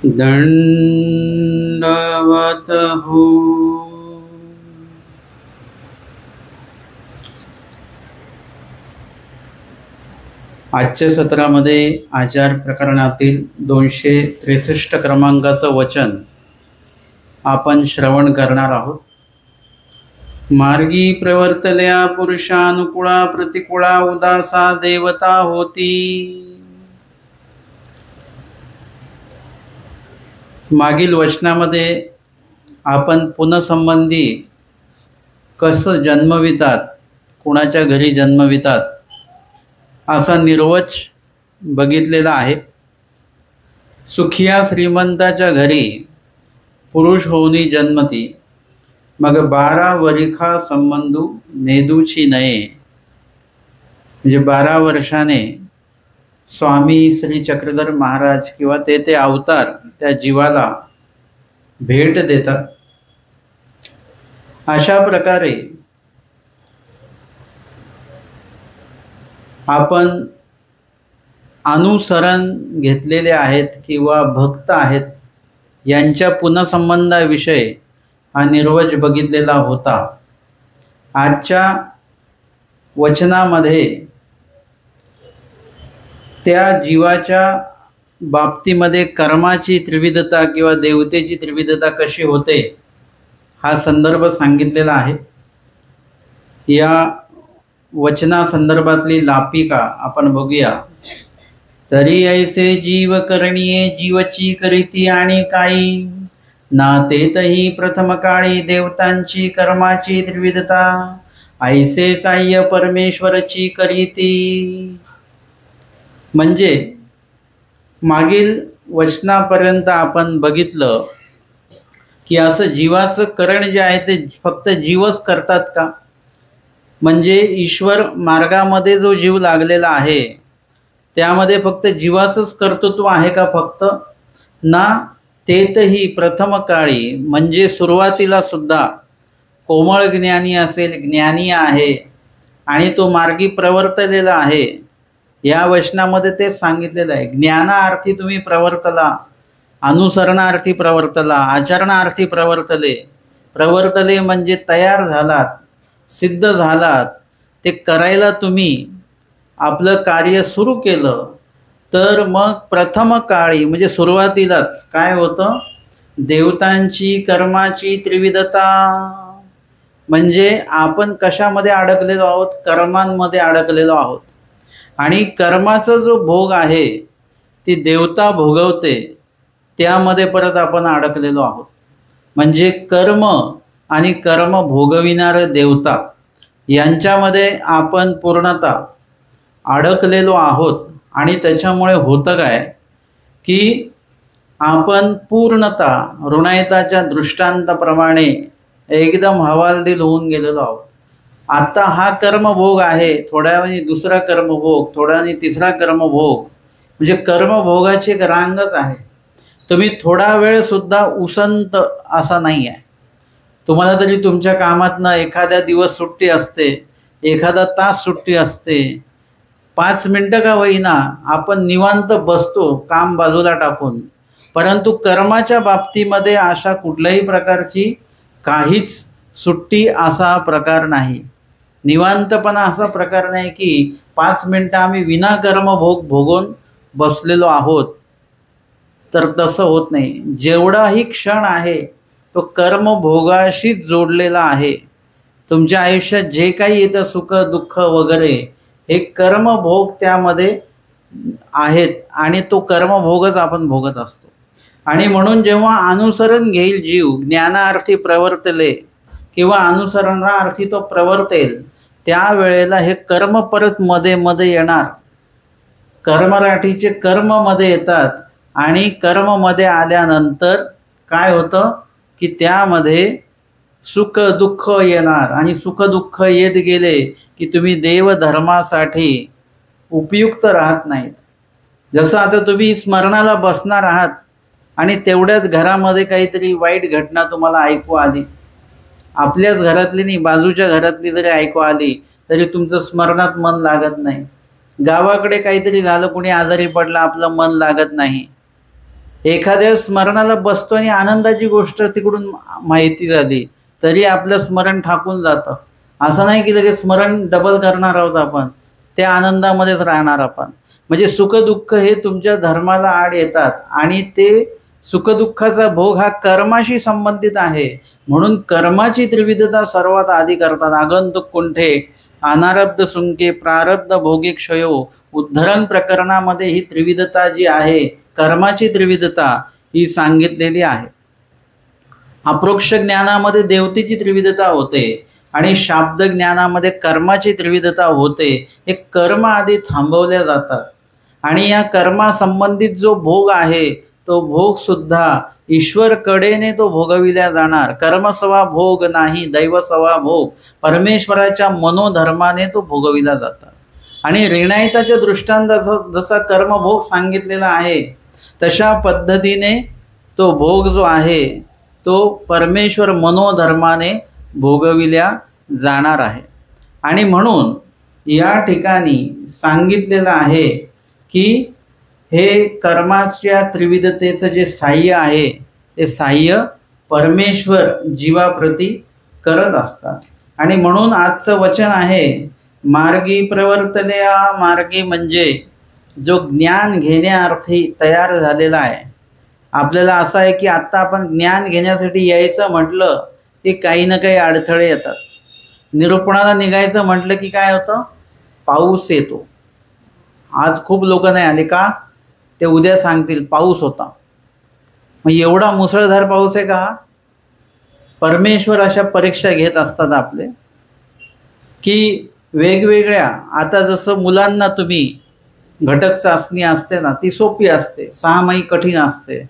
दंडवत हो. आजच्या सत्रामध्ये आचार प्रकरणातील 263 क्रमांकाचं वचन आपण श्रवण करणार आहोत. मार्गी प्रवर्तल्या पुरुषानुकूळा प्रतिकूळा उदासा देवता होती. मागील वचनामध्ये आपण पुनःसंबंधी कसं जन्मवितात, कुणाच्या घरी जन्मवितात असा निर्वच बघितलेला आहे. सुखिया श्रीमंताच्या घरी पुरुष होऊनी जन्मती, मग 12 वरिखा संबंधू नेदूची नये. म्हणजे 12 वर्षाने स्वामी श्री चक्रधर महाराज किंवा ते अवतार त्या जीवाला भेट देतात. अशा प्रकारे आपण अनुसरण घेतलेले आहेत किंवा भक्त आहेत यांच्या पुनःसंबंधाविषयी हा निर्वच बघितलेला होता. आजच्या वचनामध्ये त्या जीवाच्या बाबतीमध्ये कर्माची त्रिविधता किंवा देवतेची त्रिविधता कशी होते हा संदर्भ सांगितलेला आहे. या वचना संदर्भातली लापिका आपण बघूया. तरी ऐसे जीव करणीये जीवची करीती आणि काही नातेतही प्रथम काळी देवतांची कर्माची त्रिविधता ऐसे साह्य परमेश्वरची करीती. म्हणजे मागील वचनापर्यंत आपण बघितलं की असं जीवाचं करण जे आहे ते फक्त जीवच करतात का? म्हणजे ईश्वर मार्गामध्ये जो जीव लागलेला आहे त्यामध्ये फक्त जीवाचंच कर्तृत्व आहे का? फक्त ना, तेतही प्रथम काळी म्हणजे सुरुवातीला सुद्धा कोमळ ज्ञानी असेल, ज्ञानी आहे आणि तो मार्गी प्रवर्तलेला आहे. या वचनामध्ये तेच सांगितलेलं आहे. ज्ञानार्थी तुम्ही प्रवर्तला, अनुसरणार्थी प्रवर्तला, आचरणार्थी प्रवर्तले म्हणजे तयार झालात, सिद्ध झालात, ते करायला तुम्ही आपलं कार्य सुरू केलं तर मग प्रथम काळी म्हणजे सुरुवातीलाच काय होतं? देवतांची कर्माची त्रिविधता. म्हणजे आपण कशामध्ये अडकलेलो आहोत? कर्मांमध्ये अडकलेलो आहोत. आणि कर्माचा जो भोग आहे ती देवता भोगवते, त्यामध्ये परत आपण अडकलेलो आहोत. म्हणजे कर्म आणि कर्म भोगविणारं देवता यांच्यामध्ये आपण पूर्णतः अडकलेलो आहोत. आणि त्याच्यामुळे होतं काय की आपण पूर्णतः ऋणायताच्या दृष्टांताप्रमाणे एकदम हवालदिल होऊन गेलेलो आहोत. आता हा कर्मभोग आहे, थोड्या वेळाने दुसरा कर्मभोग, थोड्या वेळाने तिसरा कर्मभोग. म्हणजे कर्मभोगाची एक रांगच आहे. तुम्ही थोडा वेळ सुद्धा उसंत असा नाही आहे. तुम्हाला तरी तुमच्या कामातनं एखाद्या दिवस सुट्टी असते, एखादा तास सुट्टी असते, 5 मिनटं का होईना आपण निवांत बसतो काम बाजूला टाकून. परंतु कर्माच्या बाबतीमध्ये अशा कुठल्याही प्रकारची काहीच सुट्टी असा प्रकार नाही. निवांतपणा असा प्रकार नाही की 5 मिनटं आम्ही विनाकर्म भोगून बसलेलो आहोत. तर तसं होत नाही. जेवढाही क्षण आहे तो कर्मभोगाशीच जोडलेला आहे. तुमच्या आयुष्यात जे काही येतं सुख दुःख वगैरे हे कर्मभोग त्यामध्ये आहेत आणि तो कर्मभोगच आपण भोगत असतो. आणि म्हणून जेव्हा अनुसरण घेईल जीव, ज्ञानार्थी प्रवर्तले किंवा अनुसरणार्थी तो प्रवर्तेल, त्यावेळेला हे कर्म परत मध्ये येणार. कर्मराठीचे कर्म मध्ये येतात आणि कर्ममध्ये आल्यानंतर काय होतं की त्यामध्ये सुख दुःख येणार. आणि सुख दुःख येत गेले की तुम्ही देवधर्मासाठी उपयुक्त राहत नाहीत. जसं आता तुम्ही स्मरणाला बसणार आहात आणि तेवढ्याच घरामध्ये काहीतरी वाईट घटना तुम्हाला ऐकू आली, आपल्याच घरातली नाही बाजूच्या घरातली जरी ऐकू आली तरी तुमचं स्मरणात मन लागत नाही. गावाकडे काहीतरी झालं, कुणी आजारी पडलं, आपलं मन लागत नाही. एखाद्या स्मरणाला बसतो आणि आनंदाची गोष्ट तिकडून माहिती झाली तरी आपलं स्मरण ठाकून जातं. असं नाही की लगेच स्मरण डबल करणार आहोत आपण, त्या आनंदामध्येच राहणार आपण. म्हणजे सुखदुःख हे तुमच्या धर्माला आड येतात आणि ते सुखदुःखाचा भोग हा कर्माशी संबंधित आहे. म्हणून कर्माची त्रिविधता सर्वात आधी करतात. आगंतुक कुंठे, अनारब्ध सुंके, प्रारब्ध भोगे क्षयो, उद्धरण प्रकरणामध्ये ही त्रिविधता जी आहे, कर्माची त्रिविधता ही सांगितलेली आहे. अप्रोक्ष ज्ञानामध्ये देवतेची त्रिविधता होते आणि शाब्द ज्ञानामध्ये कर्माची त्रिविधता होते. हे कर्म आधी थांबवल्या जातात आणि या कर्मासंबंधित जो भोग आहे तो भोग सुद्धा ईश्वर कडेने तो भोगविल्या जाणार. कर्मसवा भोग नाही, दैवसवा भोग. परमेश्वराच्या मनोधर्माने तो भोगविला जातात. आणि ऋणायताच्या दृष्टांत जसा कर्मभोग सांगितलेला आहे तशा पद्धतीने तो भोग जो आहे तो परमेश्वर मनोधर्माने भोगविल्या जाणार आहे. आणि म्हणून या ठिकाणी सांगितलेलं आहे की हे कर्माच्या त्रिविधतेचं जे साह्य आहे ते साह्य परमेश्वर जीवाप्रती करत असतात. आणि म्हणून आजचं वचन आहे मार्गी प्रवर्तल्या. मार्गी म्हणजे जो ज्ञान घेण्याअर्थी तयार झालेला आहे. आपल्याला असं आहे की आत्ता आपण ज्ञान घेण्यासाठी यायचं म्हटलं की काही ना काही अडथळे येतात. निरूपणाला निघायचं म्हटलं की काय होतं, पाऊस येतो. आज खूप लोक नाही आले का, ते उद्या सांगतील पाऊस होता. मग एवढा मुसळधार पाऊस आहे का हा? परमेश्वर अशा परीक्षा घेत असतात आपले की वेगवेगळ्या. आता जसं मुलांना तुम्ही घटक चाचणी असते ना, ती सोपी असते, 6 महिने कठीण असते.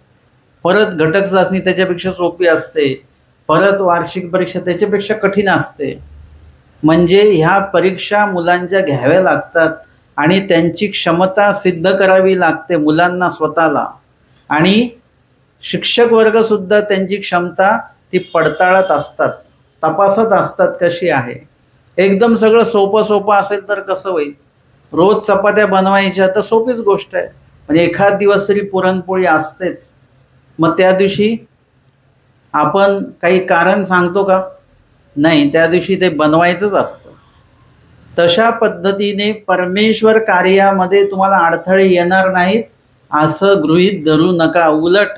परत घटक चाचणी त्याच्यापेक्षा सोपी असते. परत वार्षिक परीक्षा त्याच्यापेक्षा कठीण असते. म्हणजे ह्या परीक्षा मुलांच्या घ्याव्या लागतात आणि त्यांची क्षमता सिद्ध करावी लागते मुलांना स्वतःला. आणि शिक्षक वर्गसुद्धा त्यांची क्षमता ती पडताळत असतात, तपासत असतात कशी आहे. एकदम सगळं सोपं सोपं असेल तर कसं होईल. रोज चपात्या बनवायच्या तर सोपीच गोष्ट आहे, म्हणजे एखाद दिवस तरी पुरणपोळी असतेच. मग त्या दिवशी आपण काही कारण सांगतो का? नाही, त्या दिवशी ते बनवायचंच असतं. तशा पद्धतीने परमेश्वर कार्यामध्ये तुम्हाला अडथळे येणार नाहीत असं गृहीत धरू नका. उलट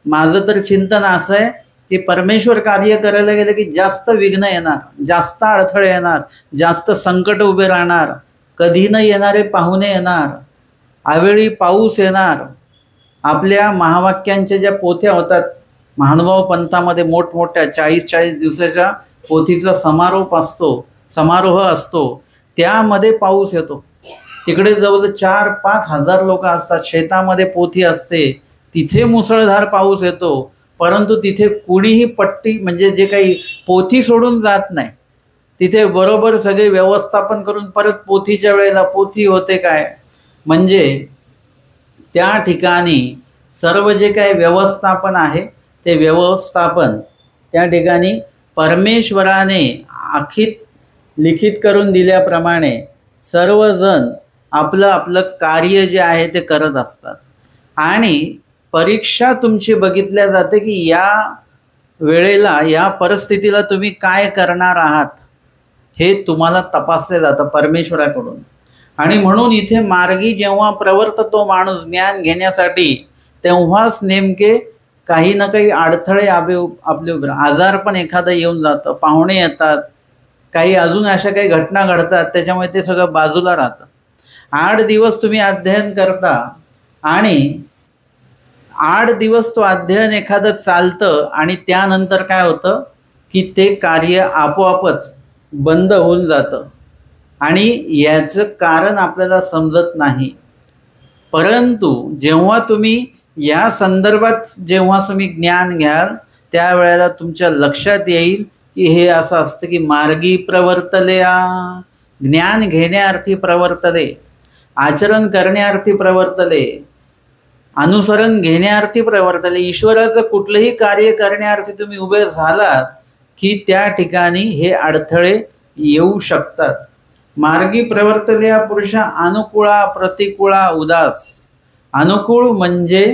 माझं तर चिंतन असं आहे की परमेश्वर कार्य करायला गेलं की जास्त विघ्न येणार, जास्त अडथळे येणार, जास्त संकट उभे राहणार, कधी न येणारे पाहुणे येणार, अवेळी पाऊस येणार. आपल्या महावाक्यांच्या ज्या पोथ्या होतात महानुभाव पंथामध्ये, मोठमोठ्या 40-40 दिवसाच्या पोथीचा समारोह असतो, त्यामध्ये पाऊस येतो. तिकडे जवळजवळ 4-5 हजार लोक असतात, शेतामध्ये पोथी असते, तिथे मुसळधार पाऊस येतो. परंतु तिथे कुणीही पट्टी म्हणजे जे काही पोथी सोडून जात नाही. तिथे बरोबर सगळे व्यवस्थापन करून परत पोथीच्या वेळेला पोथी होते काय, म्हणजे त्या ठिकाणी सर्व जे काही व्यवस्थापन आहे ते व्यवस्थापन त्या ठिकाणी परमेश्वराने आखित लिखित करून दिल्याप्रमाणे सर्वजण आपलं आपलं कार्य जे आहे ते करत असतात. आणि परीक्षा तुमची बघितल्या जाते की या वेळेला, या परिस्थितीला तुम्ही काय करणार आहात हे तुम्हाला तपासले जातं परमेश्वराकडून. आणि म्हणून इथे मार्गी जेव्हा प्रवर्ततो माणूस ज्ञान घेण्यासाठी, तेव्हाच नेमके काही ना काही अडथळे आपले उभे, आजारपण एखादं येऊन जातं, पाहुणे येतात, काही अजून अशा काही घटना घडतात, त्याच्यामुळे ते सगळं बाजूला राहतं. 8 दिवस तुम्ही अध्ययन करता आणि 8 दिवस तो अध्ययन एखादं चालतं आणि त्यानंतर काय होतं की ते कार्य आपोआपच बंद होऊन जातं आणि याचं कारण आपल्याला समजत नाही. परंतु जेव्हा तुम्ही या संदर्भात जेव्हा तुम्ही ज्ञान घ्याल त्यावेळेला तुमच्या लक्षात येईल की हे असं असतं की मार्गी प्रवर्तल्या, ज्ञान घेण्याअर्थी प्रवर्तले, आचरण करण्याअर्थी प्रवर्तले, अनुसरण घेण्याअर्थी प्रवर्तले. ईश्वराचं कुठलंही कार्य करण्याअर्थी तुम्ही उभे झालात की त्या ठिकाणी हे अडथळे येऊ शकतात. मार्गी प्रवर्तल्या पुरुषा अनुकूळा प्रतिकूळा उदास. अनुकूळ म्हणजे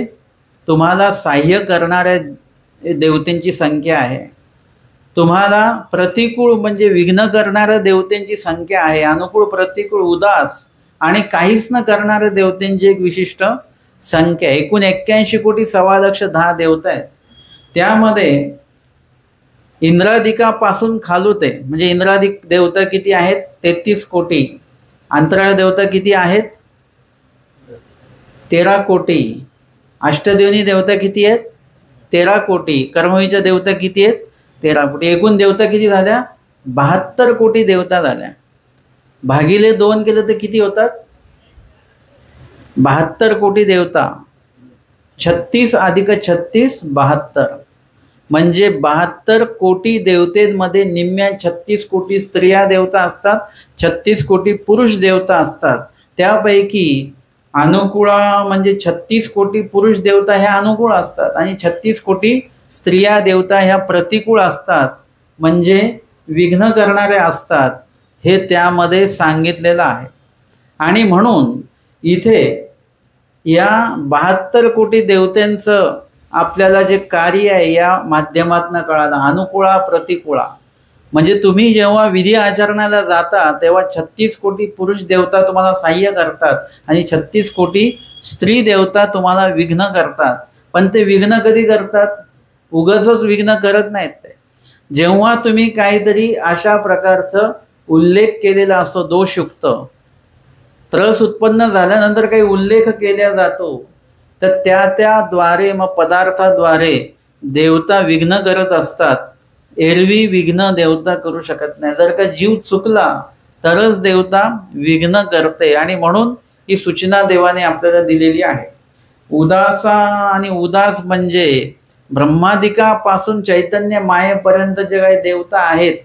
तुम्हाला सहाय्य करणाऱ्या देवतांची संख्या आहे, तुम्हाला प्रतिकूळ म्हणजे विघ्न करणाऱ्या देवतांची संख्या आहे, अनुकूळ प्रतिकूळ उदास आणि काहीच न करणाऱ्या देवतांची एक विशिष्ट संख्या. एकूण 81,2,10,00,000 देवता आहेत. त्यामध्ये इंद्रादिकापासून खालूते म्हणजे इंद्रादिक देवता किती आहेत? 33 कोटी. अंतराळ देवता किती आहेत? 13 कोटी. अष्टदेवनी देवता किती आहेत? 13 कोटी. कर्मवीच्या देवता किती आहेत? 13 कोटी. एकूण देवता किती झाल्या? 72 कोटी देवता झाल्या. भागिले 2 केलं तर किती होतात? 72 कोटी देवता. 36 अधिक 36 72 म्हणजे 72 कोटी देवतेमध्ये निम्म्या 36 कोटी स्त्रिया देवता असतात, 36 कोटी पुरुष देवता असतात. त्यापैकी अनुकूळा म्हणजे 36 कोटी पुरुष देवता ह्या अनुकूळ असतात आणि 36 कोटी स्त्रिया देवता ह्या प्रतिकूळ असतात, म्हणजे विघ्न करणारे असतात. हे त्यामध्ये सांगितलेलं आहे. आणि म्हणून इथे या 72 कोटी देवतांचं आपल्याला जे कार्य आहे या माध्यमातून कळालं. अनुकूळा प्रतिकूळा म्हणजे तुम्ही जेव्हा विधी आचरणाला जाता तेव्हा 36 कोटी पुरुष देवता तुम्हाला सहाय्य करतात आणि 36 कोटी स्त्री देवता तुम्हाला विघ्न करतात. पण ते विघ्न कधी करतात? उगाचच विघ्न करत नाहीत ते. जेव्हा तुम्ही काहीतरी अशा प्रकारचं उल्लेख केलेला असतो दोषयुक्त, त्रस उत्पन्न झाल्यानंतर काही उल्लेख केला जातो, तर त्याद्वारे मग पदार्थाद्वारे देवता विघ्न करत असतात. एरवी विघ्न देवता करू शकत नाही. जर का जीव चुकला तरच देवता विघ्न करते आणि म्हणून ही सूचना देवाने आपल्याला दिलेली आहे. उदासा आणि उदास म्हणजे ब्रह्मादिकापासून चैतन्य मायेपर्यंत जे काही देवता आहेत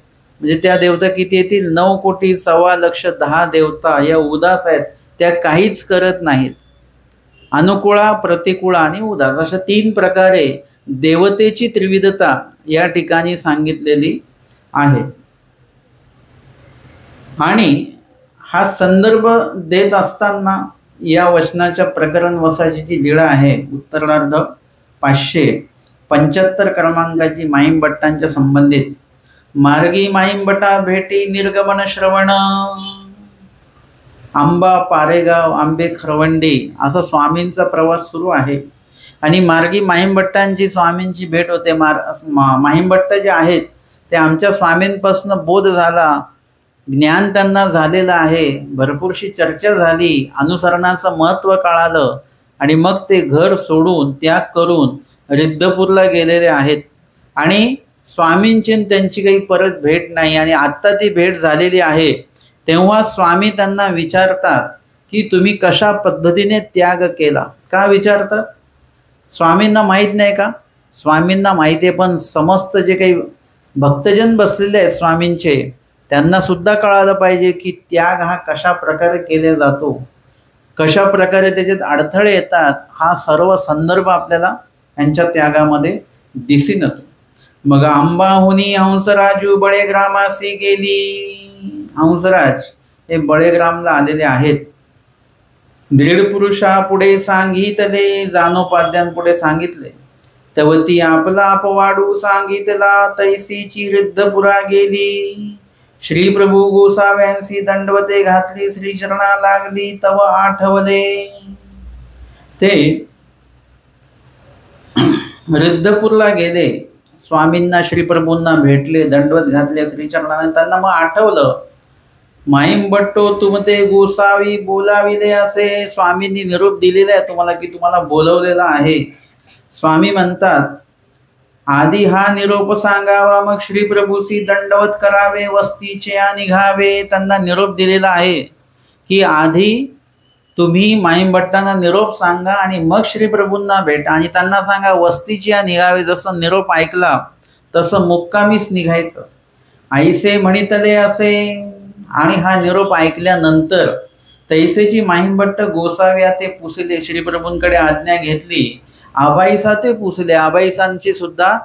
म्हणजे त्या देवता किती येतील? 9,15,10,00,000 देवता या उदास आहेत. त्या काहीच करत नाहीत. अनुकूळा प्रतिकूळा आणि उदास अशा 3 प्रकारे देवतेची त्रिविधता या ठिकाणी सांगितलेली आहे. आणि हा संदर्भ देत असताना या वचनाच्या प्रकरण वसाची जी लीळा आहे उत्तरार्ध 575 क्रमांकाची माईमभट्टांच्या संबंधित मार्गी माईमभटा भेटी निर्गमन श्रवण आंबा पारेगाव आंबे खरवंडी असा स्वामींचा प्रवास सुरू आहे. आणि मार्गी माईमभट्टांची स्वामींची भेट होते. माईमभट्ट जे आहेत ते आमच्या स्वामींपासून बोध झाला, ज्ञान त्यांना झालेलं आहे, भरपूरशी चर्चा झाली, अनुसरणाचं महत्त्व कळालं आणि मग ते घर सोडून त्याग करून रिद्धपूरला गेलेले आहेत. आणि स्वामींची त्यांची काही परत भेट नाही. आणि आत्ता ती भेट झालेली आहे तेव्हा स्वामी त्यांना विचारतात की तुम्ही कशा पद्धतीने त्याग केला. का विचारतात? स्वामींना माहीत नाही का? स्वामींना माहिती आहे, पण समस्त जे काही भक्तजन बसलेले आहेत स्वामींचे त्यांना सुद्धा कळालं पाहिजे की त्याग हा कशा प्रकारे केला जातो, कशा प्रकारे त्याच्यात अडथळे येतात. हा सर्व संदर्भ आपल्याला यांच्या त्यागामध्ये दिसून येतो. मग आंबाहुनी हंसराजू बळेग्रामासी गेली. हंसराज हे बळेग्रामला आलेले आहेत. दृढ पुरुषा पुढे सांगितले, जानोपाद्यांपुढे सांगितले. तवती आपला अपवाडू सांगितला, तैसीची रिद्धपुरा गेली. श्री प्रभू गोसाव्यांसी दंडवते घातली, श्रीचरणा लागली तव आठवले. ते रिद्धपूरला गेले, स्वामींना श्रीप्रभूंना भेटले, दंडवत घातले श्रीचरणाने. त्यांना मग आठवलं माईमभट्टो तुमते गोसावी बोलाविले असे स्वामींनी निरोप दिलेला आहे तुम्हाला की तुम्हाला बोलवलेला आहे. स्वामी म्हणतात आधी हा निरोप सांगावा, मग श्रीप्रभूसी दंडवत करावे, वस्तीचे निघावे. त्यांना निरोप दिलेला आहे की आधी तुम्ही माईमभट्टांना निरोप सांगा आणि मग श्रीप्रभूंना भेटा आणि त्यांना सांगा वस्तीची निघावे. जसं निरोप ऐकला तसं मुक्कामीच निघायचं. आईसे म्हणितले असे. आणि हा निरोप ऐकल्यानंतर तैसेची माईमभट्ट गोसाव्या ते पुसले. श्रीप्रभूंकडे आज्ञा घेतली. आबाईसा ते पुसले. आबाईसांची सुद्धा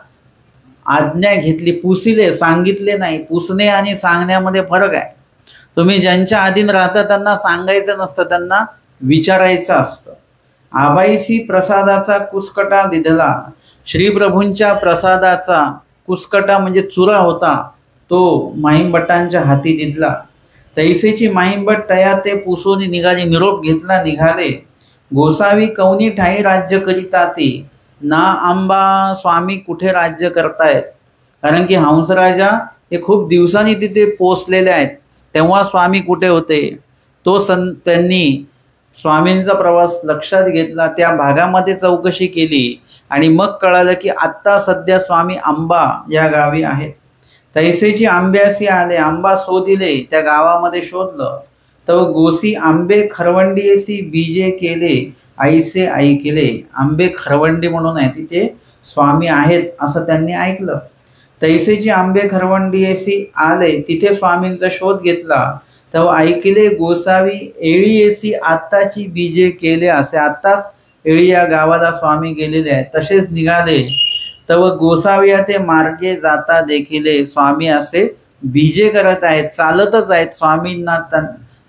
आज्ञा घेतली. पुसिले सांगितले नाही. पुसणे आणि सांगण्यामध्ये फरक आहे. तुम्ही ज्यांच्या अधीन राहता त्यांना सांगायचं नसतं, त्यांना विचारायचं असतं. आबाईसी प्रसादाचा कुसकटा दिधला. श्रीप्रभूंच्या प्रसादाचा कुसकटा म्हणजे चुरा होता, तो माहीमभट्टांच्या हाती दिधला. तैसेची माहीमभट्ट तया ते पुसून निघाले. निरोप घेतला निघाले. गोसावी कौनी ठाई राज्य करिता ती. ना आंबा स्वामी कुठे राज्य करतायत. कारण की हंसराजा हे खूप दिवसांनी तिथे पोचलेले आहेत. तेव्हा स्वामी कुठे होते, तो त्यांनी स्वामींचा प्रवास लक्षात घेतला. त्या भागामध्ये चौकशी केली आणि मग कळालं की आत्ता सध्या स्वामी आंबा या गावी आहेत. तैसेची आंब्यासी आले. आंबा शोधिले. त्या गावामध्ये शोधलं तर गोसी आंबे खरवंडीसी बीजे केले आईसे ऐकले. आंबे खरवंडी म्हणून आहे, तिथे स्वामी आहेत असं त्यांनी ऐकलं. तैसेची आंबे खरवंडीसी आले. तिथे स्वामींचा शोध घेतला तेव्हा ऐकले गोसावी एळीएसी आत्ताची बीजे केले असे. आत्ताच एळी या गावाला स्वामी गेलेले आहेत. तसेच निघाले तव गोसावी ते मार्गे जाता देखिले. स्वामी असे बीजे करत आहेत, चालतच आहेत. स्वामींना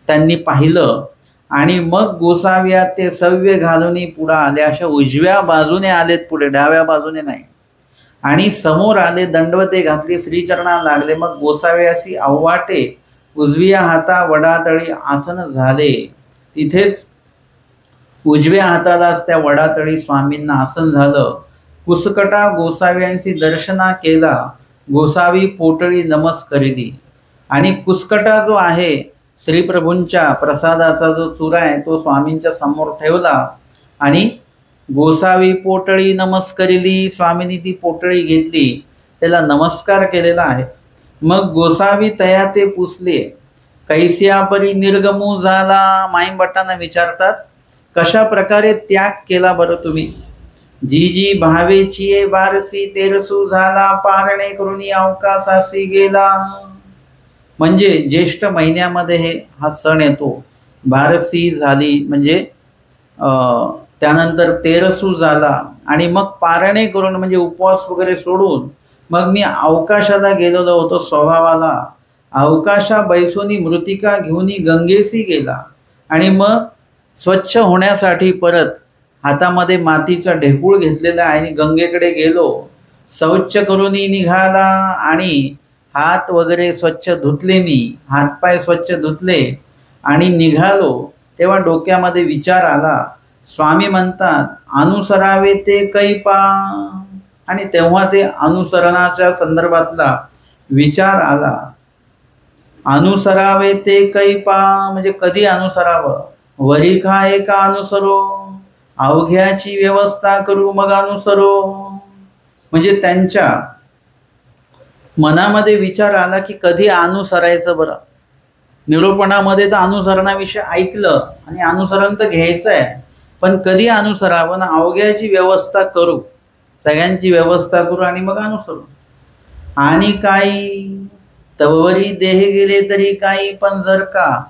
त्यांनी पाहिलं आणि मग गोसाव्या ते सव्य घालून पुढे आले. अशा उजव्या बाजूने आलेत पुढे, डाव्या बाजूने नाही. आणि समोर आले. दंडवते घातली, श्रीचरणा लागले. मग गोसाव्यासी अव्वाटे उजव्या हाता वडातळी आसन झाले. तिथेच उजव्या हातालाच त्या वडातळी स्वामींना आसन झालं. कुसकटा गोसाव्यांशी दर्शना केला. गोसावी पोटळी नमस्करिली. आणि कुसकटा जो आहे श्रीप्रभूंच्या प्रसादाचा जो चुरा आहे तो स्वामींच्या समोर ठेवला आणि गोसावी पोटळी नमस्करिली. स्वामींनी ती पोटळी घेतली, त्याला नमस्कार केलेला आहे. मग गोसावी तया ते पुसले. कैसिया परी निर्गमू झाला. माहीमभट्टांना विचारतात कशा प्रकारे त्याग केला बरं तुम्ही. जी जी भावेची बारसी तेरसू झाला. पारणे करून अवकाशासी गेला. म्हणजे ज्येष्ठ महिन्यामध्ये हा सण येतो. बारसी झाली म्हणजे त्यानंतर तेरसू झाला आणि मग पारणे करून म्हणजे उपवास वगैरे सोडून मग मी अवकाशाला गेलेलो होतो स्वभावाला. अवकाशा बैसोनी मृतिका घेऊन गंगेसी गेला. आणि मग स्वच्छ होण्यासाठी परत हातामध्ये मातीचा ढेकूळ घेतलेला आहे आणि गंगेकडे गेलो. शौच करून निघाला आणि हात वगैरे स्वच्छ धुतले. मी हातपाय स्वच्छ धुतले आणि निघालो. तेव्हा डोक्यामध्ये विचार आला. स्वामी म्हणतात अनुसरावे ते कैपा. आणि तेव्हा ते अनुसरणाच्या संदर्भातला विचार आला. अनुसरावे ते कैपा म्हणजे कधी अनुसरावं. वरिखा एका अनुसरो. अवघ्याची व्यवस्था करू मग अनुसरो. म्हणजे त्यांच्या मनामध्ये विचार आला की कधी अनुसरायचं बरं. निरूपणामध्ये तर अनुसरणाविषयी ऐकलं आणि अनुसरण तर घ्यायचं आहे, पण कधी अनुसरावं ना. अवघ्याची व्यवस्था करू, सगळ्यांची व्यवस्था करू आणि मग अनुसरू. आणि काही तवरी देह गेले तरी काही, पण जर का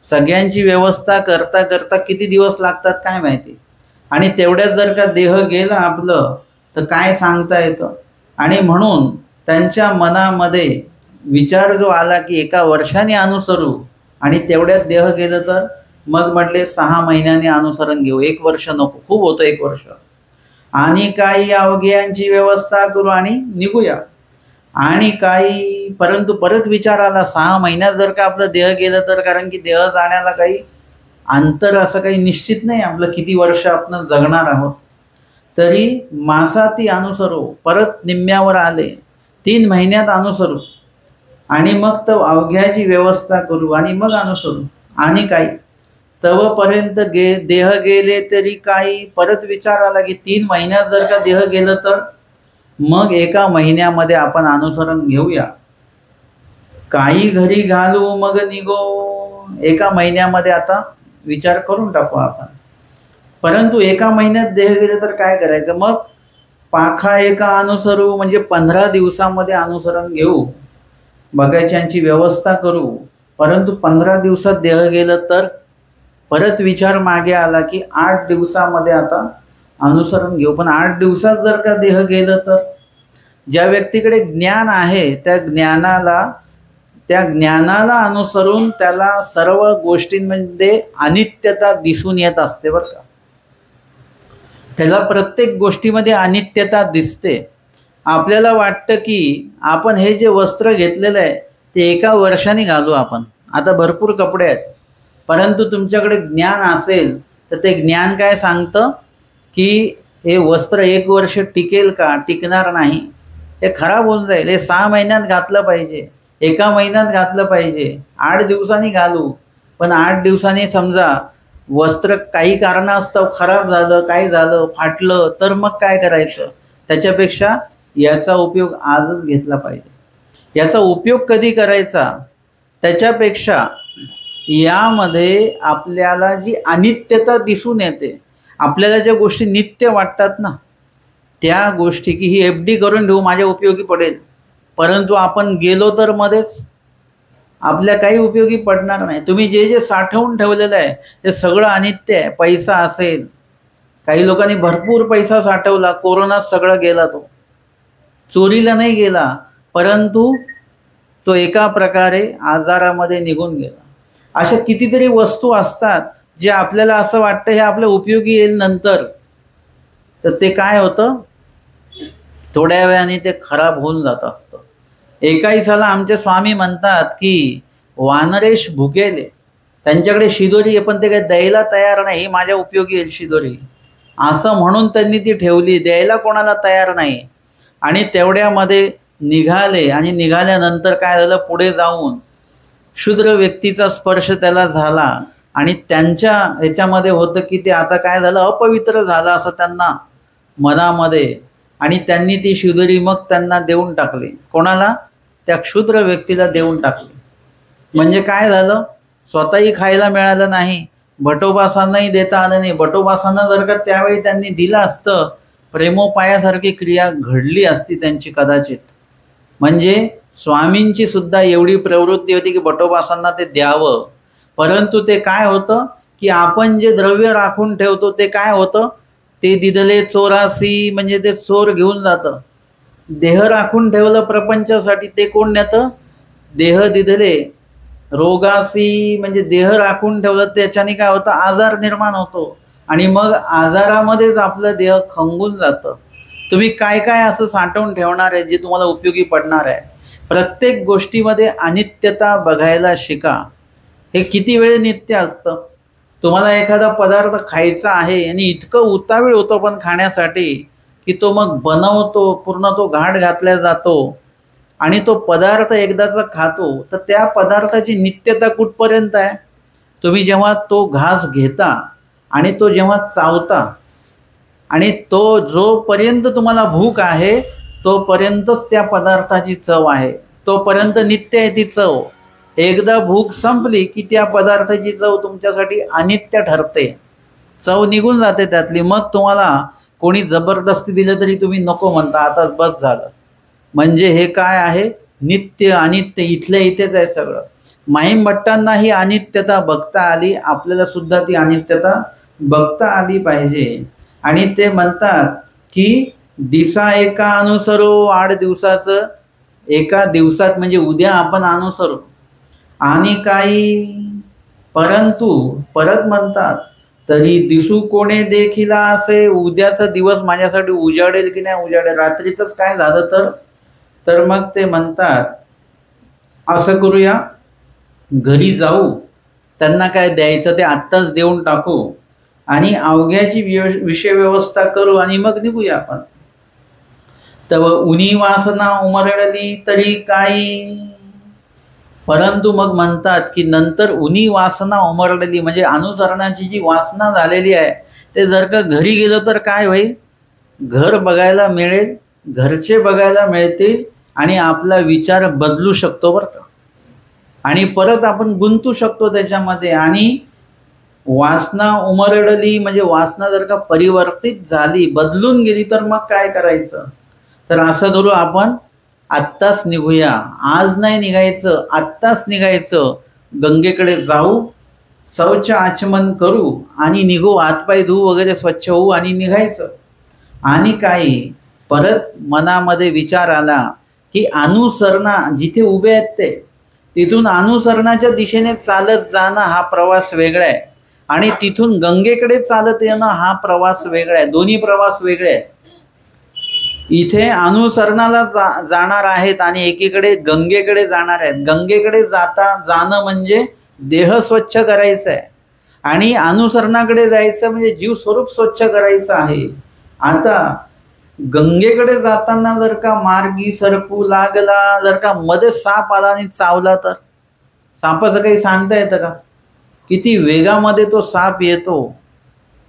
सगळ्यांची व्यवस्था करता करता किती दिवस लागतात काय माहिती. आणि तेवढ्यात जर का देह गेला आपलं तर काय सांगता येतं. आणि म्हणून त्यांच्या मनामध्ये विचार जो आला की एका वर्षाने अनुसरू आणि तेवढ्यात देह गेलं तर मग म्हटले 6 महिन्याने अनुसरण घेऊ. 1 वर्ष नको, खूप होतं 1 वर्ष. आणि काही अवघ्यांची व्यवस्था करू आणि निघूया. आणि काही परंतु परत विचार आला 6 महिन्यात जर का आपलं देह गेलं तर, कारण की देह जाण्याला काही अंतर असं काही निश्चित नाही आपलं किती वर्ष आपण जगणार आहोत. तरी मासाती अनुसरू. परत निम्म्यावर आले. 3 महिन्यात अनुसरू आणि मग तो अवघ्याची व्यवस्था करू आणि मग अनुसरू. आणि काही तवपर्यंत देह गेले तरी काही. परत विचार आला की 3 महिन्यात जर का देह गेलं तर मग 1 महिन्यामध्ये आपण अनुसरण घेऊया. काही घरी घालू मग निघो. 1 महिन्यामध्ये आता विचार करून टाकू आपण. परंतु 1 महिन्यात देह गेले तर काय करायचं. मग पाखा 1 अनुसरू म्हणजे 15 दिवसामध्ये अनुसरण घेऊ. बगाच्यांची व्यवस्था करू. परंतु 15 दिवसात देह गेलं तर परत विचार मागे आला की 8 दिवसामध्ये आता अनुसरण घेऊ. पण 8 दिवसात जर का देह गेलं तर ज्या व्यक्तीकडे ज्ञान आहे त्या ज्ञानाला अनुसरून त्याला सर्व गोष्टींमध्ये अनित्यता दिसून येत असते बरं का. त्याला प्रत्येक गोष्टीमध्ये अनित्यता दिसते. आपल्याला वाटतं की आपण हे जे वस्त्र घेतलेलं आहे ते एका वर्षाने घालू आपण, आता भरपूर कपडे आहेत, परंतु तुमच्याकडे ज्ञान असेल तर ते ज्ञान काय सांगतं की हे वस्त्र एक वर्ष टिकेल का, टिकणार नाही, हे खराब होऊन जाईल, हे 6 महिन्यात घातलं पाहिजे, एका महिन्यात घातलं पाहिजे, 8 दिवसांनी घालू. पण 8 दिवसांनी समजा वस्त्र काही कारणास्तव खराब झालं, काय झालं, फाटलं, तर मग काय करायचं. त्याच्यापेक्षा याचा उपयोग आजच घेतला पाहिजे. याचा उपयोग कधी करायचा, त्याच्यापेक्षा यामध्ये आपल्याला जी अनित्यता दिसून येते, आपल्याला ज्या गोष्टी नित्य वाटतात ना, त्या गोष्टी की ही FD करून ठेवू, माझ्या उपयोगी पडेल, परंतु आपण गेलो तर मध्येच आपल्या काही उपयोगी पडणार नाही. तुम्ही जे जे साठवून ठेवलेलं आहे ते सगळं अनित्य आहे. पैसा असेल, काही लोकांनी भरपूर पैसा साठवला, कोरोनात सगळं गेला, तो चोरीला नाही गेला, परंतु तो एका प्रकारे आजारामध्ये निघून गेला. अशा कितीतरी वस्तू असतात जे आपल्याला असं वाटतं हे आपल्या उपयोगी येईल नंतर, तर ते काय होतं, थोड्या वेळाने ते खराब होऊन जात असतं. एकाही साला आमचे स्वामी म्हणतात की वानरेश भुकेले, त्यांच्याकडे शिदोरी आहे पण ते काही द्यायला तयार नाही, माझ्या उपयोगी येईल शिदोरी, असं म्हणून त्यांनी ती ठेवली, द्यायला कोणाला तयार नाही. आणि तेवढ्यामध्ये निघाले, आणि निघाल्यानंतर काय झालं, पुढे जाऊन शूद्र व्यक्तीचा स्पर्श त्याला झाला, आणि त्यांच्या ह्याच्यामध्ये होतं की ते आता काय झालं, अपवित्र झालं असं त्यांना मनामध्ये, आणि त्यांनी ती शिदोरी मग त्यांना देऊन टाकली. कोणाला, त्या क्षुद्र व्यक्तीला देऊन टाकली. म्हणजे काय झालं, स्वतःही खायला मिळालं नाही, भटोबासांनाही देता आलं नाही. भटोबासांना जर का त्यावेळी त्यांनी दिलं असतं, प्रेमोपायासारखी क्रिया घडली असती त्यांची कदाचित. म्हणजे स्वामींची सुद्धा एवढी प्रवृत्ती होती की भटोबासांना ते द्यावं, परंतु ते काय होतं की आपण जे द्रव्य राखून ठेवतो ते काय होतं, ते दिदले चोरासी, म्हणजे ते चोर घेऊन जातं. देह राखून ठेवलं प्रपंचासाठी, ते कोण नेतं, देह दिदले रोगासी, म्हणजे देह राखून ठेवलं त्याच्याने काय होतं, आजार निर्माण होतो, आणि मग आजारामध्येच आपलं देह खंगून जातं. तुम्ही काय काय असं साठवून ठेवणार आहे जे तुम्हाला उपयोगी पडणार आहे. प्रत्येक गोष्टीमध्ये अनित्यता बघायला शिका. हे किती वेळ नित्य असतं. तुम्हाला एखादा पदार्थ खायचा आहे आणि इतकं उतावीळ होतं पण खाण्यासाठी की तो मग बनवतो, पूर्ण तो घाट घातला जातो, आणि तो पदार्थ एकदाचा खातो, तर त्या पदार्थाची नित्यता कुठपर्यंत आहे. तुम्ही जेव्हा तो घास घेता आणि तो जेव्हा चावता, आणि तो जोपर्यंत तुम्हाला भूक आहे तोपर्यंतच त्या पदार्थाची चव आहे, तोपर्यंत नित्य आहे ती चव. एकदा भूक संपली की त्या पदार्थाची चव तुमच्यासाठी अनित्य ठरते, चव निघून जाते त्यातली. मग तुम्हाला कोणी जबरदस्ती दिलं तरी तुम्ही नको म्हणता, आता बस झालं. म्हणजे हे काय आहे, नित्य अनित्य इथल्या इथेच आहे सगळं. माहीम भट्टांना ही अनित्यता बघता आली, आपल्याला सुद्धा ती अनित्यता बघता आली पाहिजे. आणि ते म्हणतात की दिसा एका अनुसरो, 8 दिवसाचं एका दिवसात, म्हणजे उद्या आपण अनुसरू, आणि काही परंतु परत म्हणतात तरी दिसू कोणे देखीला असे, उद्याचा दिवस माझ्यासाठी उजाडेल की नाही उजाडेल. रात्रीतच काय झालं तर मग ते म्हणतात असं करूया, घरी जाऊ, त्यांना काय द्यायचं ते आत्ताच देऊन टाकू, आणि अवघ्याची विषय व्यवस्था करू, आणि मग निघूया आपण. तर उनी वासना उमरळली तरी काही, परंतु मग म्हणतात की नंतर उनी वासना उमरळली, म्हणजे अनुसरणाची जी वासना झालेली आहे ते जर का घरी गेलं तर काय होईल, घर बघायला मिळेल, घरचे बघायला मिळतील, आणि आपला विचार बदलू शकतो बरं का, आणि परत आपण गुंतू शकतो त्याच्यामध्ये. आणि वासना उमरडली म्हणजे वासना जर का परिवर्तित झाली, बदलून गेली, तर मग काय करायचं. तर असं धरू आपण आत्ताच निघूया, आज नाही निघायचं, आत्ताच निघायचं, गंगेकडे जाऊ, शौच आचमन करू, आणि निघू, हातपाय धुवू वगैरे, स्वच्छ होऊ आणि निघायचं. आणि काही परत मनामध्ये विचार आला की अनुसरणा जिथे उभे आहेत ते, तिथून अनुसरणाच्या दिशेने चालत जाणं हा प्रवास वेगळा आहे. आणि तिथून गंगेकडे चालत येणं हा प्रवास वेगळा आहे, दोन्ही प्रवास वेगळे आहेत. इथे अनुसरणाला जाणार आहेत आणि एकीकडे गंगेकडे जाणार आहेत. गंगेकडे जाणं म्हणजे देह स्वच्छ करायचं आहे आणि अनुसरणाकडे जायचं म्हणजे जीव स्वरूप स्वच्छ करायचं आहे. आता गंगेकडे जाताना जर का मार्गी सरपू लागला, जर का मध्ये साप आला आणि चावला तर सापाचं काही सांगता येतं का? किती वेगामध्ये तो साप येतो,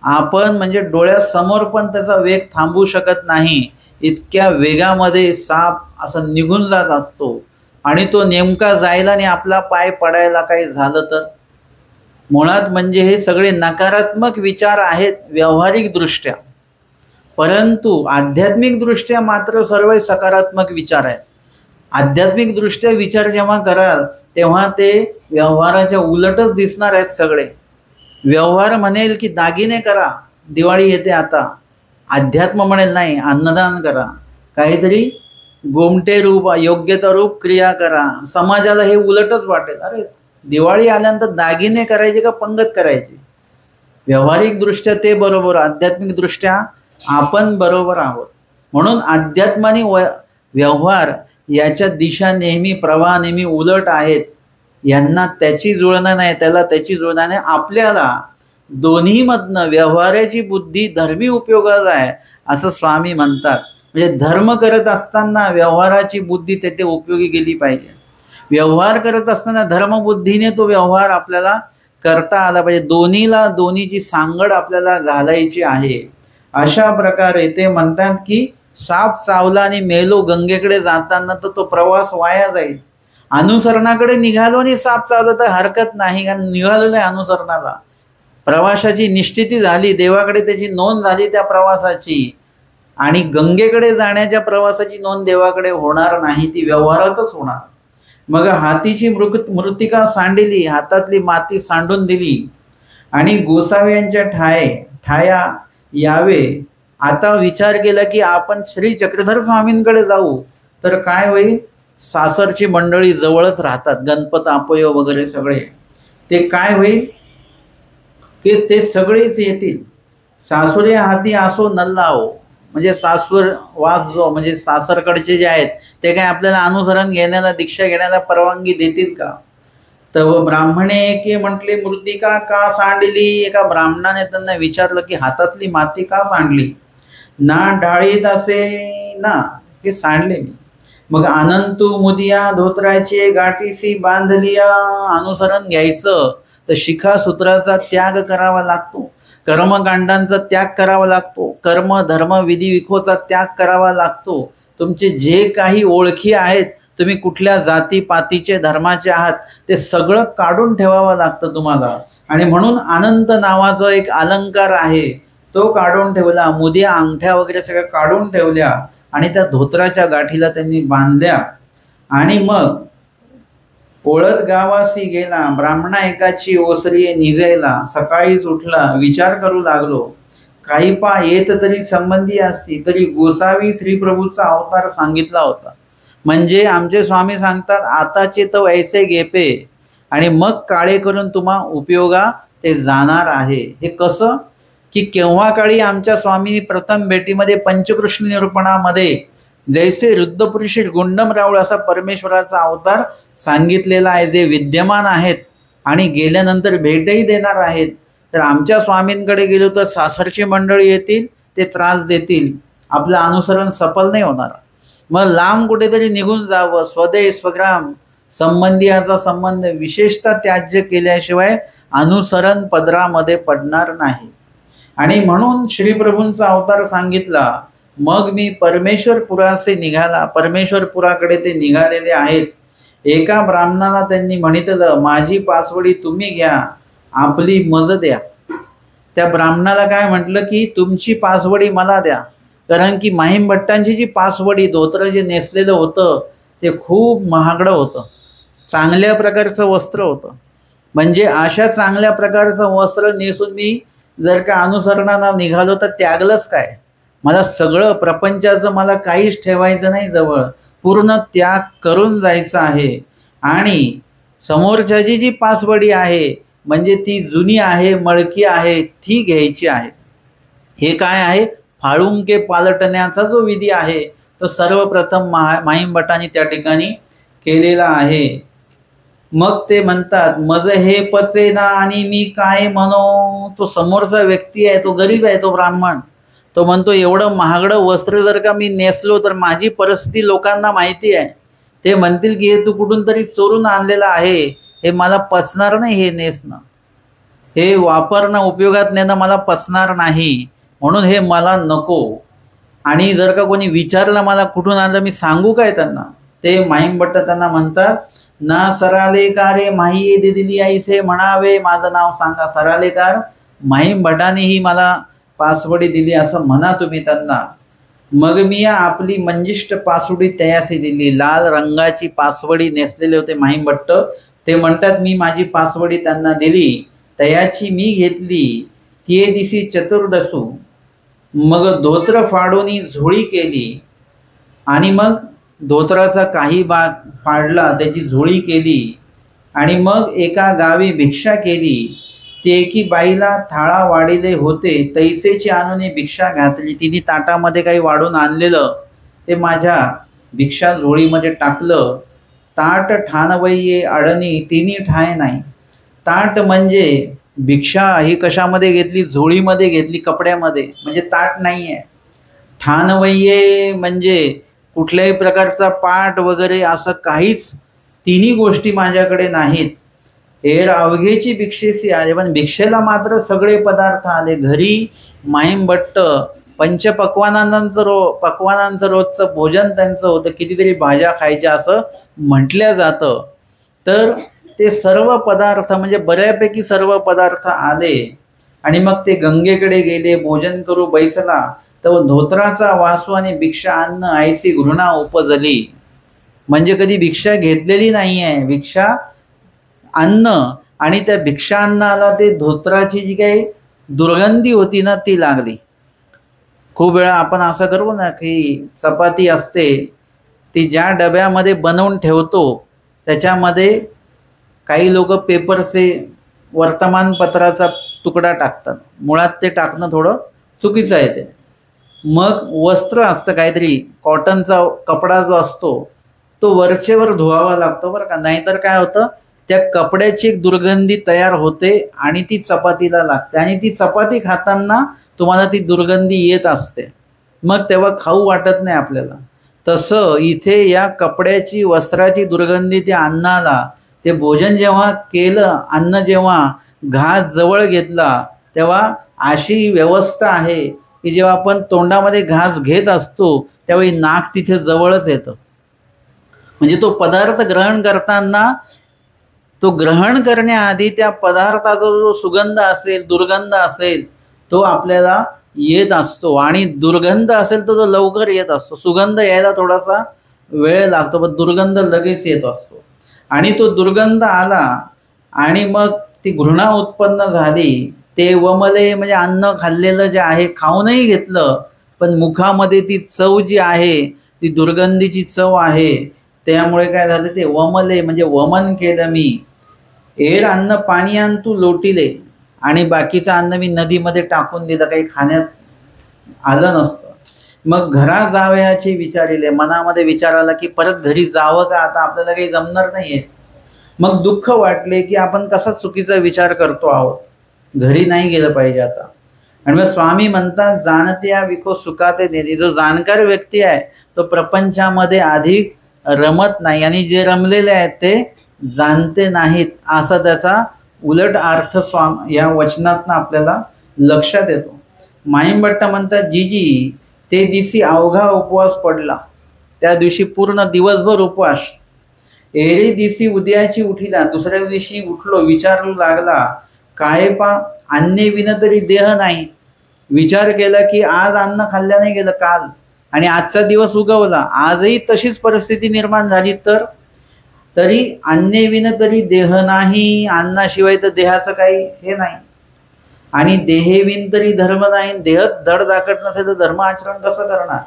आपण म्हणजे डोळ्यासमोर पण त्याचा वेग थांबवू शकत नाही, इतक्या वेगामध्ये साप असं निघून जात असतो. आणि तो नेमका जायला आणि आपला पाय पडायला काही झालं तर. मुळात म्हणजे हे सगळे नकारात्मक विचार आहेत व्यावहारिक दृष्ट्या, परंतु आध्यात्मिक दृष्ट्या मात्र सर्व सकारात्मक विचार आहेत. आध्यात्मिक दृष्ट्या विचार जेव्हा कराल तेव्हा ते व्यवहाराच्या उलटच दिसणार आहेत सगळे. व्यवहार म्हणेल की दागिने करा, दिवाळी येते आता. अध्यात्म म्हणेल नाही, अन्नदान करा, काहीतरी गोमटे रूप योग्यता रूप क्रिया करा. समाजाला हे उलटच वाटेल, अरे दिवाळी आल्यानंतर दागिने करायचे का पंगत करायची. व्यावहारिक दृष्ट्या ते बरोबर, आध्यात्मिक दृष्ट्या आपण बरोबर आहोत. म्हणून अध्यात्म आणि व्यवहार याच्या दिशा नेहमी प्रवाह नेहमी उलट आहेत. यांना त्याची जुळणा नाही, त्याला त्याची जुळणा नाही. आपल्याला दोन्ही मधनं व्यवहाराची बुद्धी धर्मी उपयोगात आहे असं स्वामी म्हणतात. म्हणजे धर्म करत असताना व्यवहाराची बुद्धी तेथे उपयोगी गेली पाहिजे. व्यवहार करत असताना धर्मबुद्धीने तो व्यवहार आपल्याला करता आला पाहिजे. दोन्हीची सांगड आपल्याला घालायची आहे. अशा प्रकारे ते म्हणतात की साप चावला आणि मेलो गंगेकडे जाताना तर तो प्रवास वाया जाईल. अनुसरणाकडे निघालो आणि साप चावला तर हरकत नाही, कारण निघालेलं आहे अनुसरणाला. प्रवासाची निश्चिती झाली, देवाकडे त्याची नोंद झाली त्या प्रवासाची. आणि गंगेकडे जाण्याच्या प्रवासाची नोंद देवाकडे होणार नाही, ती व्यवहारातच होणार. मग हातीची मृत्तिका सांडिली, हातातली माती सांडून दिली आणि गोसावी यांच्या ठाया यावे. आता विचार केला की आपण श्री चक्रधर स्वामींकडे जाऊ तर काय होईल. सासरची मंडळी जवळच राहतात, गणपत अपय वगैरे सगळे. ते काय होईल की ते सगळेच येतील. सासुरे हाती असो नल्लाओ, म्हणजे सासर वास जो म्हणजे सासरकडचे जे आहेत ते काय आपल्याला अनुसरण घेण्याला दीक्षा घेण्याला परवानगी देतील का. तर ब्राह्मणे की म्हटले मृत्तिका का सांडली. एका ब्राह्मणाने त्यांना विचारलं की हातातली माती का सांडली. ना ढाळीत असे ना, हे सांडले मी. मग अनंतू मुदिया धोत्राचे गाठीसी बांधलिया. अनुसरण घ्यायचं तर शिखासूत्राचा त्याग करावा लागतो, कर्मकांडांचा त्याग करावा लागतो, कर्म धर्म विधी विखोचा त्याग करावा लागतो. तुमचे जे काही ओळखी आहेत, तुम्ही कुठल्या जाती पातीचे धर्माचे आहात, ते सगळं काढून ठेवावं लागतं तुम्हाला. आणि म्हणून अनंत नावाचा एक अलंकार आहे तो काढून ठेवला. मुदिया अंगठ्या वगैरे सगळ्या काढून ठेवल्या आणि त्या धोत्राच्या गाठीला त्यांनी बांधल्या. आणि मग ओळत गावासी गेला, ब्राह्मणा एकाची ओसरी निजायला. सकाळीच उठला, विचार करू लागलो, काही पा येत तरी संबंधी असती तरी गोसावी श्रीप्रभूचा अवतार सांगितला होता. म्हणजे आमचे स्वामी सांगतात आताचे तो ऐसे गेपे आणि मग काळे करून तुम्हा उपयोगा ते जाणार आहे. हे कसं की केव्हा काळी आमच्या स्वामींनी प्रथम भेटीमध्ये पंचकृष्ण निरूपणामध्ये जैसे रुद्रपुरुषी गुंडम रावळ असा परमेश्वराचा अवतार सांगितलेला आहे, जे विद्यमान आहेत आणि गेल्यानंतर भेटही देणार आहेत. तर आमच्या स्वामींकडे गेलो तर सासरची मंडळी येतील, ते त्रास देतील, आपलं अनुसरण सफल नाही होणार. मग लांब कुठेतरी निघून जावं, स्वदेश स्वग्राम संबंधियाचा संबंध विशेषतः त्याज्य केल्याशिवाय अनुसरण पदरामध्ये पडणार नाही. आणि म्हणून श्रीप्रभूंचा अवतार सांगितला. मग मी परमेश्वरपुरासे निघाला. परमेश्वरपुराकडे ते निघालेले आहेत. एका ब्राह्मणाला त्यांनी म्हणितलं, माझी पासवडी तुम्ही घ्या, आपली मज द्या. त्या ब्राह्मणाला काय म्हटलं की तुमची पासवडी मला द्या, कारण की माहीम भट्टांची जी पासवडी धोत्र जे नेसलेलं होतं ते खूप महागडं होतं, चांगल्या प्रकारचं वस्त्र होतं. म्हणजे अशा चांगल्या प्रकारचं वस्त्र नेसून मी जर का अनुसरणाला निघालो तर त्यागलंच काय. मला सगळं प्रपंचाचं मला काहीच ठेवायचं नाही जवळ, पूर्ण त्याग करून जायचं आहे. आणि समोरच्याची जी पासवडी आहे म्हणजे ती जुनी आहे, मळकी आहे, ती घ्यायची आहे. हे काय आहे? फाळुंके पालटण्याचा जो विधी आहे तो सर्वप्रथम माहीमभटांनी त्या ठिकाणी केलेला आहे. मग ते म्हणतात मज हे पचेना आणि मी काय म्हणो. तो समोरचा व्यक्ती आहे, तो गरीब आहे, तो ब्राह्मण, तो म्हणतो एवढं महागडं वस्त्र जर का मी नेसलो तर माझी परिस्थिती लोकांना माहिती आहे. ते म्हणतील की हे तू कुठून तरी चोरून आणलेलं आहे, हे मला पचणार नाही, हे नेसणं, हे वापरणं, उपयोगात नेणं मला पचणार नाही, म्हणून हे मला नको. आणि जर का कोणी विचारलं मला कुठून आणलं, मी सांगू काय त्यांना? ते माहीमभट्ट त्यांना म्हणतात ना सरालेकारे माही दिली ऐसे म्हणावे, माझं नाव सांगा. सरालेकार माहीमभटानेही मला पासवडी दिली असं म्हणा तुम्ही त्यांना. मग मी आपली मंजिष्ट पासवडी तयासी दिली. लाल रंगाची पासवडी नेसलेले होते माहीमभट्ट. ते म्हणतात मी माझी पासवडी त्यांना दिली, तयाची मी घेतली. ते दिसी चतुर्दसू. मग धोत्र फाडून झोळी केली आणि मग धोत्राचा काही भाग फाडला, त्याची झोळी केली आणि मग एका गावी भिक्षा केली. ते एकी बाईला थाळा वाढिले होते, तैसेची आणून भिक्षा घातली. तिने ताटामध्ये काही वाढून आणलेलं ते माझ्या भिक्षा झोळीमध्ये टाकलं. ताट ठाणवये अडणी तिन्ही ठाय नाही. ताट म्हणजे भिक्षा ही कशामध्ये घेतली? झोळीमध्ये घेतली, कपड्यामध्ये, म्हणजे ताट नाही आहे. ठाणवये म्हणजे कुठल्याही प्रकारचा पाट वगैरे असं काहीच तिन्ही गोष्टी माझ्याकडे नाहीत. हेर अवघेची भिक्षेसी आले, पण भिक्षेला मात्र सगळे पदार्थ आले. घरी माहीमभट्ट पक्वानांचं रोजचं भोजन त्यांचं होतं, कितीतरी भाज्या खायच्या असं म्हटल्या जातं. तर ते सर्व पदार्थ म्हणजे बऱ्यापैकी सर्व पदार्थ आले आणि मग ते गंगेकडे गेले. भोजन करू बैसला तर धोत्राचा वासू आणि भिक्षा अन्न ऐसी घृणा उपजली. म्हणजे कधी भिक्षा घेतलेली नाही आहे, भिक्षा अन्न, आणि त्या भिक्षा अन्नाला ते धोत्राची जी काही दुर्गंधी होती ना ती लागली. खूप वेळा आपण असं करू ना की चपाती असते ती ज्या डब्यामध्ये बनवून ठेवतो त्याच्यामध्ये काही लोक पेपरचे वर्तमानपत्राचा तुकडा टाकतात. मुळात ते टाकणं थोडं चुकीचं आहे. ते मग वस्त्र असतं काहीतरी, कॉटनचा कपडा जो असतो तो वरचेवर धुवावा लागतो बरं का, नाहीतर काय होतं त्या कपड्याची एक दुर्गंधी तयार होते आणि ती चपातीला लागते आणि ती चपाती खाताना तुम्हाला ती दुर्गंधी येत असते, मग तेव्हा खाऊ वाटत नाही आपल्याला. तसं इथे या कपड्याची वस्त्राची दुर्गंधी त्या अन्नाला, ते भोजन जेव्हा केलं, अन्न जेव्हा घास जवळ घेतला तेव्हा अशी व्यवस्था आहे की जेव्हा आपण तोंडामध्ये घास घेत असतो त्यावेळी नाक तिथे जवळच येतं. म्हणजे तो पदार्थ ग्रहण करताना, तो ग्रहण करण्याआधी त्या पदार्थाचा जो सुगंध असेल, दुर्गंध असेल तो आपल्याला येत असतो. आणि दुर्गंध असेल तर तो लवकर येत असतो, सुगंध यायला थोडासा वेळ लागतो, पण दुर्गंध लगेच येत असतो. आणि तो दुर्गंध आला आणि मग ती घृणा उत्पन्न झाली. ते वमले म्हणजे अन्न खाल्लेलं जे आहे, खाऊनही घेतलं पण मुखामध्ये ती चव जी आहे, ती दुर्गंधीची चव आहे, त्यामुळे काय झालं, ते वमले म्हणजे वमन केलं मी. एर अन्न पाणी आण तू लोटीले, आणि बाकीचं अन्न मी नदीमध्ये टाकून दिलं, काही खाण्यात आलं नसतं. मग घरा जावयाचे विचारिले, मनामध्ये विचार आला की परत घरी जावं का, आता आपल्याला काही जमणार नाहीये. मग दुःख वाटले की आपण कसा चुकीचा विचार करतो आहोत, घरी नाही गेलं पाहिजे आता. आणि मग स्वामी म्हणतात जाणत्या विको सुखाते नेली. जो जाणकार व्यक्ती आहे तो प्रपंचामध्ये अधिक रमत नाही, आणि जे रमलेले आहेत ते जाणते नाहीत, असा त्याचा उलट अर्थ या वचनातनं आपल्याला लक्षात येतो. माहीमभट्ट म्हणतात जीजी ते दिवशी अवघा उपवास पडला, त्या दिवशी पूर्ण दिवसभर उपवास. एरे दिवशी उद्याची उठिला, दुसऱ्या दिवशी उठलो, विचारू लागला काय पा अन्ने विन तरी देह नाही. विचार केला की आज अन्न खाल्ल्या नाही गेलं काल, आणि आजचा दिवस उगवला, आजही तशीच परिस्थिती निर्माण झाली तर तरी अन्ने विन तरी देह नाही, अन्नाशिवाय तर देहाचं काही हे नाही. आणि देहेविन तरी धर्म नाही, देहत धडधाकट नसेल तर धर्म आचरण कसं करणार.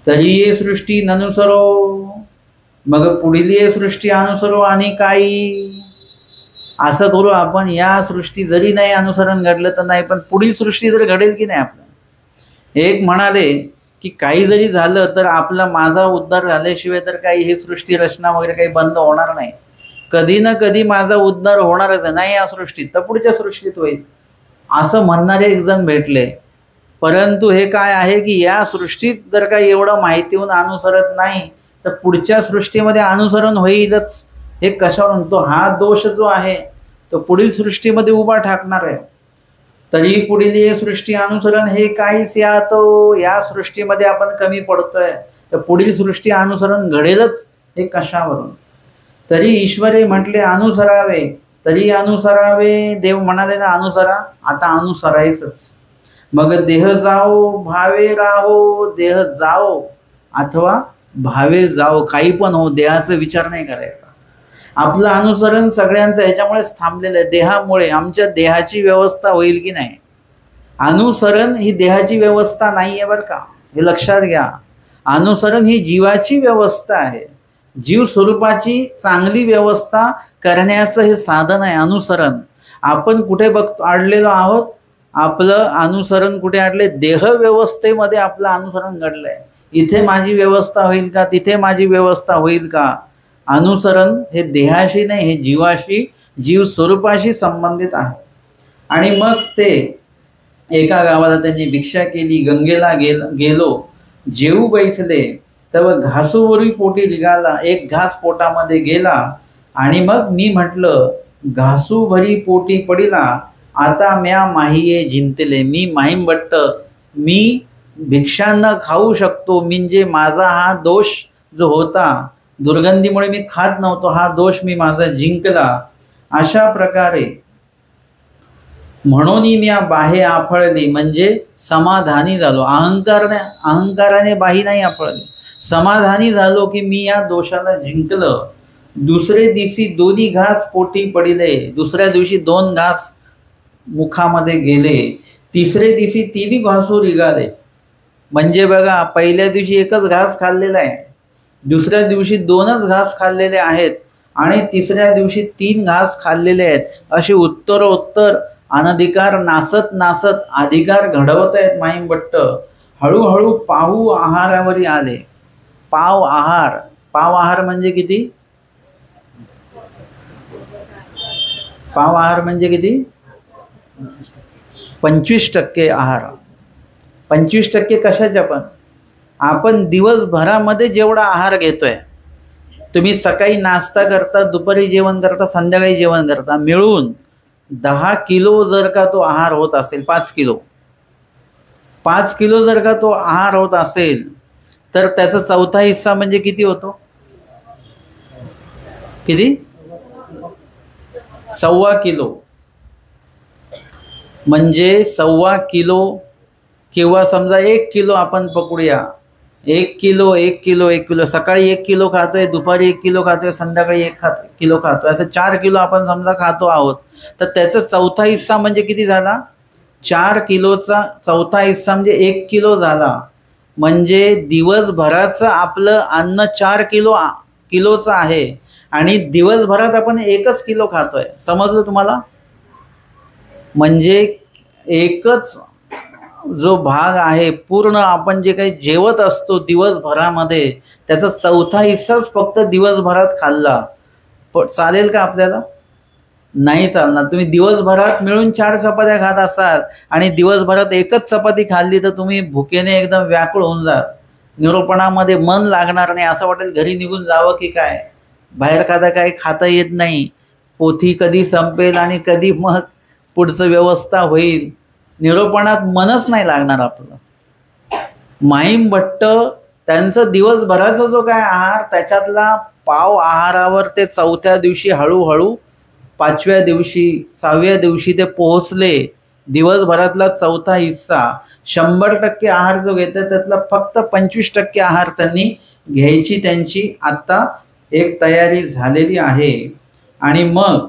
तरी ये सृष्टी ननुसरो, मग पुढील ये सृष्टी अनुसरो आणि काही. असं करू आपण, या सृष्टी जरी नाही अनुसरण घडलं तर नाही, पण पुढील सृष्टी जर घडेल की नाही आपलं. एक म्हणाले की काही जरी झालं तर आपला माझा उद्धार झाल्याशिवाय तर काही ही सृष्टी रचना वगैरे काही बंद होणार नाही. कधी ना कधी माझा उद्धार होणारच आहे, नाही या सृष्टीत तर पुढच्या सृष्टीत होईल असं म्हणणारे एक जण भेटले. परंतु हे काय आहे की या सृष्टीत जर काही एवढं माहितीहून अनुसरत नाही तर पुढच्या सृष्टीमध्ये अनुसरण होईलच. हे कशावर म्हणतो, हा दोष जो आहे तो पुढील सृष्टीमध्ये उभा ठाकणार आहे. तरी पुढील हे सृष्टी अनुसरण हे काहीच या सृष्टीमध्ये आपण कमी पडतोय, तर पुढील सृष्टी अनुसरण घडेलच हे कशावरून. तरी ईश्वरे म्हटले अनुसरावे, तरी अनुसरावे. देव म्हणाले ना अनुसरा, आता अनुसरायचंच. मग देह जाओ भावे राहो, देह जाओ अथवा भावे जाओ, काही पण हो, देहाचा विचार नाही करायचा. आपलं अनुसरण सगळ्यांचं ह्याच्यामुळेच थांबलेलं आहे, देहामुळे. आमच्या देहाची व्यवस्था होईल की नाही. अनुसरण ही देहाची व्यवस्था नाही आहे बरं का, हे लक्षात घ्या. अनुसरण ही जीवाची व्यवस्था आहे, जीव स्वरूपाची चांगली व्यवस्था करण्याचं हे साधन आहे अनुसरण. आपण कुठे बघतो अडलेलो आहोत, आपलं अनुसरण कुठे अडले, देह व्यवस्थेमध्ये आपलं अनुसरण घडलंय. इथे माझी व्यवस्था होईल का, तिथे माझी व्यवस्था होईल का. अनुसरण हे देहाशी नाही, हे जीवाशी, जीव स्वरूपाशी संबंधित आहे. आणि मग ते एका गावाला त्यांनी भिक्षा केली, गंगेला गेलो, जेऊ बैसले तेव्हा घासूवरी पोटी निघाला. एक घास पोटामध्ये गेला आणि मग मी म्हटलं घासू भरी पोटी पडिला, आता म्या माहिये जिंतले. मी माहीमभट्ट, मी भिक्षा न खाऊ शकतो, म्हणजे माझा हा दोष जो होता, दुर्गंधीमुळे मी खात नव्हतो, हा दोष मी माझा जिंकला. अशा प्रकारे म्हणून मी बाहे आफळली, म्हणजे समाधानी झालो. अहंकाराने बाही नाही आफळली, समाधानी झालो की मी या दोषाला जिंकलं. दुसरे दिवशी दोन्ही घास पोटी पडिले, दुसऱ्या दिवशी 2 घास मुखामध्ये गेले. तिसरे दिवशी 3 घासू निघाले. म्हणजे बघा, पहिल्या दिवशी 1च घास खाल्लेला आहे, दुसऱ्या दिवशी 2च घास खाल्लेले आहेत आणि तिसऱ्या दिवशी 3 घास खाल्लेले आहेत. असे उत्तरोत्तर अनधिकार नासत नासत अधिकार घडवत आहेत माहीमभट्ट. हळूहळू पाहू आहारावरी आले. पाव आहार, पाव आहार म्हणजे किती, पाव आहार म्हणजे किती, 25% आहार. 25% कशाच्या पण, आपण दिवसभरामध्ये जेवढा आहार घेतोय, तुम्ही सकाळी नाश्ता करता, दुपारी जेवण करता, संध्याकाळी जेवण करता, मिळून 10 किलो जर का तो आहार होत असेल, 5 किलो जर का तो आहार होत असेल, तर त्याचा चौथा हिस्सा म्हणजे किती होतो, किती, 1.25 किलो. म्हणजे 1.25 किलो किंवा समजा 1 किलो आपण पकडूया. 1 किलो सकाळी 1 किलो खातोय, दुपारी 1 किलो खातोय, संध्याकाळी 1 किलो खातोय, असं 4 किलो आपण समजा खातो आहोत. तर त्याचा चौथा हिस्सा म्हणजे किती झाला, 4 किलोचा चौथा हिस्सा म्हणजे 1 किलो झाला. म्हणजे दिवसभराचं आपलं अन्न 4 किलोचं आहे आणि दिवसभरात आपण 1च किलो खातोय. समजलं तुम्हाला. म्हणजे एकच जो भाग आहे, पूर्ण आपण जे काही जेवत असतो दिवसभरामध्ये, त्याचा चौथा हिस्साच फक्त दिवसभरात खाल्ला, चालेल का आपल्याला, नाही चालणार. तुम्ही दिवसभरात मिळून 4 चपात्या खात असाल आणि दिवसभरात 1च चपाती खाल्ली तर तुम्ही भुकेने एकदम व्याकुळ होऊन जाल, निरोपणामध्ये मन लागणार नाही, असं वाटेल घरी निघून जावं की काय, बाहेर काही खाता येत नाही, पोथी कधी संपेल आणि कधी मग पुढचं व्यवस्था होईल, निरोपणात मनच नाही लागणार आपलं. माहीमभट्ट त्यांचं दिवसभराचा जो काय आहार, त्याच्यातला पाव आहारावर ते चौथ्या दिवशी हळूहळू 5व्या दिवशी 6व्या दिवशी ते पोहोचले. दिवसभरातला चौथा हिस्सा 100% आहार जो घेतात त्यातला फक्त 25% आहार त्यांनी घ्यायची त्यांची आता एक तयारी झालेली आहे. आणि मग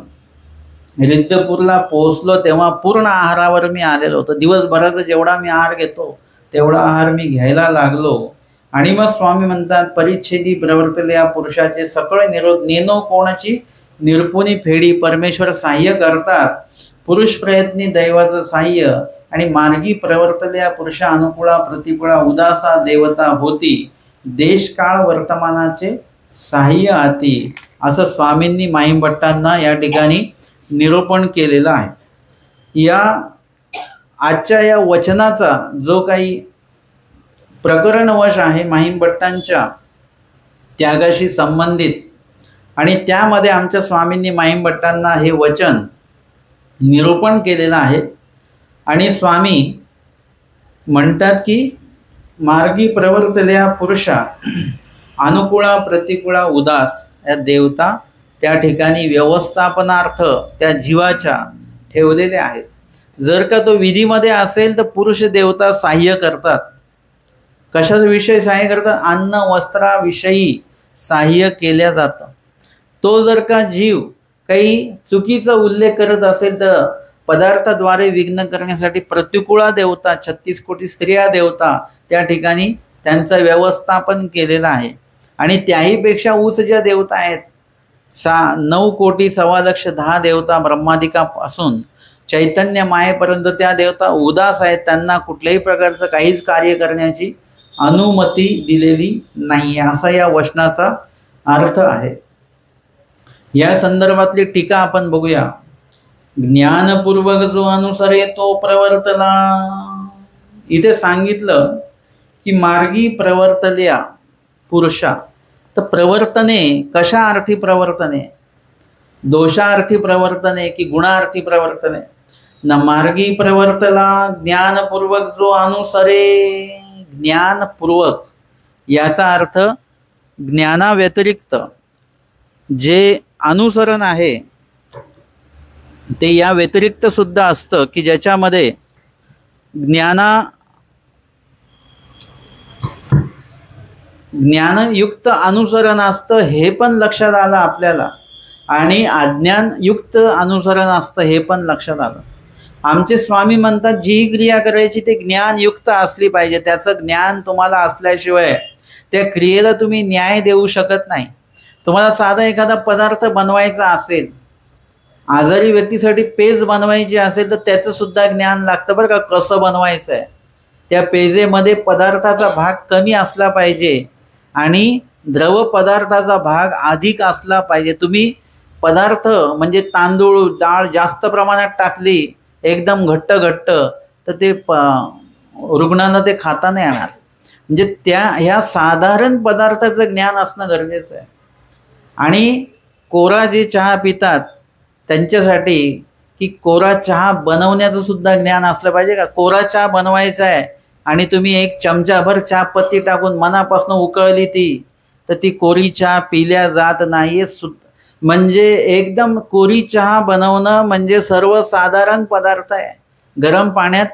रिद्धपूरला पोहोचलो तेव्हा पूर्ण आहारावर मी आलेलो होतो. दिवसभराचा जेवढा मी आहार घेतो तेवढा आहार मी घ्यायला लागलो. आणि मग स्वामी म्हणतात, परिच्छेदी प्रवर्तले या पुरुषाचे सकळ निरोध नेनो कोणाची निरपुनी फेडी परमेश्वर सहाय्य करतात. पुरुष प्रयत्नी दैवाचं सहाय्य आणि मार्गी प्रवर्तल्या पुरुषा अनुकूळा प्रतिकूळा उदासा देवता होती. देशकाळ वर्तमानाचे सहाय्य हाती, असं स्वामींनी माहीमभट्टांना या ठिकाणी निरूपण केलेलं आहे. या आजच्या या वचनाचा जो काही प्रकरणवश आहे माहीमभट्टांच्या त्यागाशी संबंधित, आणि त्यामध्ये आमच्या स्वामींनी माहीमभट्टांना हे वचन निरूपण केलेलं आहे. आणि स्वामी म्हणतात की मार्गी प्रवर्तल्या पुरुषा अनुकूळा प्रतिकूळा उदास, या देवता त्या ठिकाणी व्यवस्थापनार्थ त्या जीवाच्या ठेवलेल्या आहेत. जर का तो विधीमध्ये असेल तर पुरुष देवता सहाय्य करतात. कशाचा विषय सहाय्य करतात? अन्न वस्त्राविषयी सहाय्य केल्या जातं. तो जर का जीव काही चुकीचा उल्लेख करत असेल तर पदार्थाद्वारे विघ्न करण्यासाठी प्रतिकूळा देवता 36 कोटी स्त्रिया देवता त्या ठिकाणी त्यांचं व्यवस्थापन केलेलं आहे. आणि त्याहीपेक्षा उच्च ज्या देवता आहेत 9 कोटी 1.25 लाख 10 देवता ब्रह्मादिकापासून चैतन्य मायेपर्यंत त्या देवता उदास आहेत. त्यांना कुठल्याही प्रकारचं काहीच कार्य करण्याची अनुमती दिलेली नाही, असा या वचनाचा अर्थ आहे. या संदर्भातली टीका आपण बघूया. ज्ञानपूर्वक जो अनुसरे तो प्रवर्तला. इथे सांगितलं की मार्गी प्रवर्तल्या पुरुषा, तर प्रवर्तने कशा अर्थी प्रवर्तने? दोषार्थी प्रवर्तने की गुणार्थी प्रवर्तने? न मार्गी प्रवर्तला ज्ञानपूर्वक जो अनुसरे. ज्ञानपूर्वक याचा अर्थ ज्ञानाव्यतिरिक्त जे अनुसरण आहे ते या व्यतिरिक्त सुद्धा असतं, की ज्याच्यामध्ये ज्ञानयुक्त अनुसरण असतं हे पण लक्षात आलं आपल्याला, आणि अज्ञानयुक्त अनुसरण असतं हे पण लक्षात आलं. आमचे स्वामी म्हणतात जी क्रिया करायची ते ज्ञानयुक्त असली पाहिजे. त्याचं ज्ञान तुम्हाला असल्याशिवाय त्या क्रियेला तुम्ही न्याय देऊ शकत नाही. तुम्हाला साधा एखादा पदार्थ बनवायचा असेल, आजारी व्यक्तीसाठी पेज बनवायची असेल तर त्याचं सुद्धा ज्ञान लागतं बरं का, कसं बनवायचं आहे. त्या पेजेमध्ये पदार्थाचा भाग कमी असला पाहिजे आणि द्रव पदार्थाचा भाग अधिक असला पाहिजे. तुम्ही पदार्थ म्हणजे तांदूळ डाळ जास्त प्रमाणात टाकली एकदम घट्ट तर ते रुग्णाला ते खाता नाही येणार. म्हणजे ह्या साधारण पदार्थाचं ज्ञान असणं गरजेचं आहे. आणि कोरा जे चहा पितात त्यांच्यासाठी की कोरा चहा बनवण्याचं सुद्धा ज्ञान असलं पाहिजे का. कोरा चहा बनवायचा आहे आणि तुम्ही 1 चमचाभर चहापत्ती टाकून मनापासून उकळली तर ती कोरी चहा पिल्या जात नाही. म्हणजे एकदम कोरी चहा बनवणं म्हणजे सर्वसाधारण पदार्थ आहे. गरम पाण्यात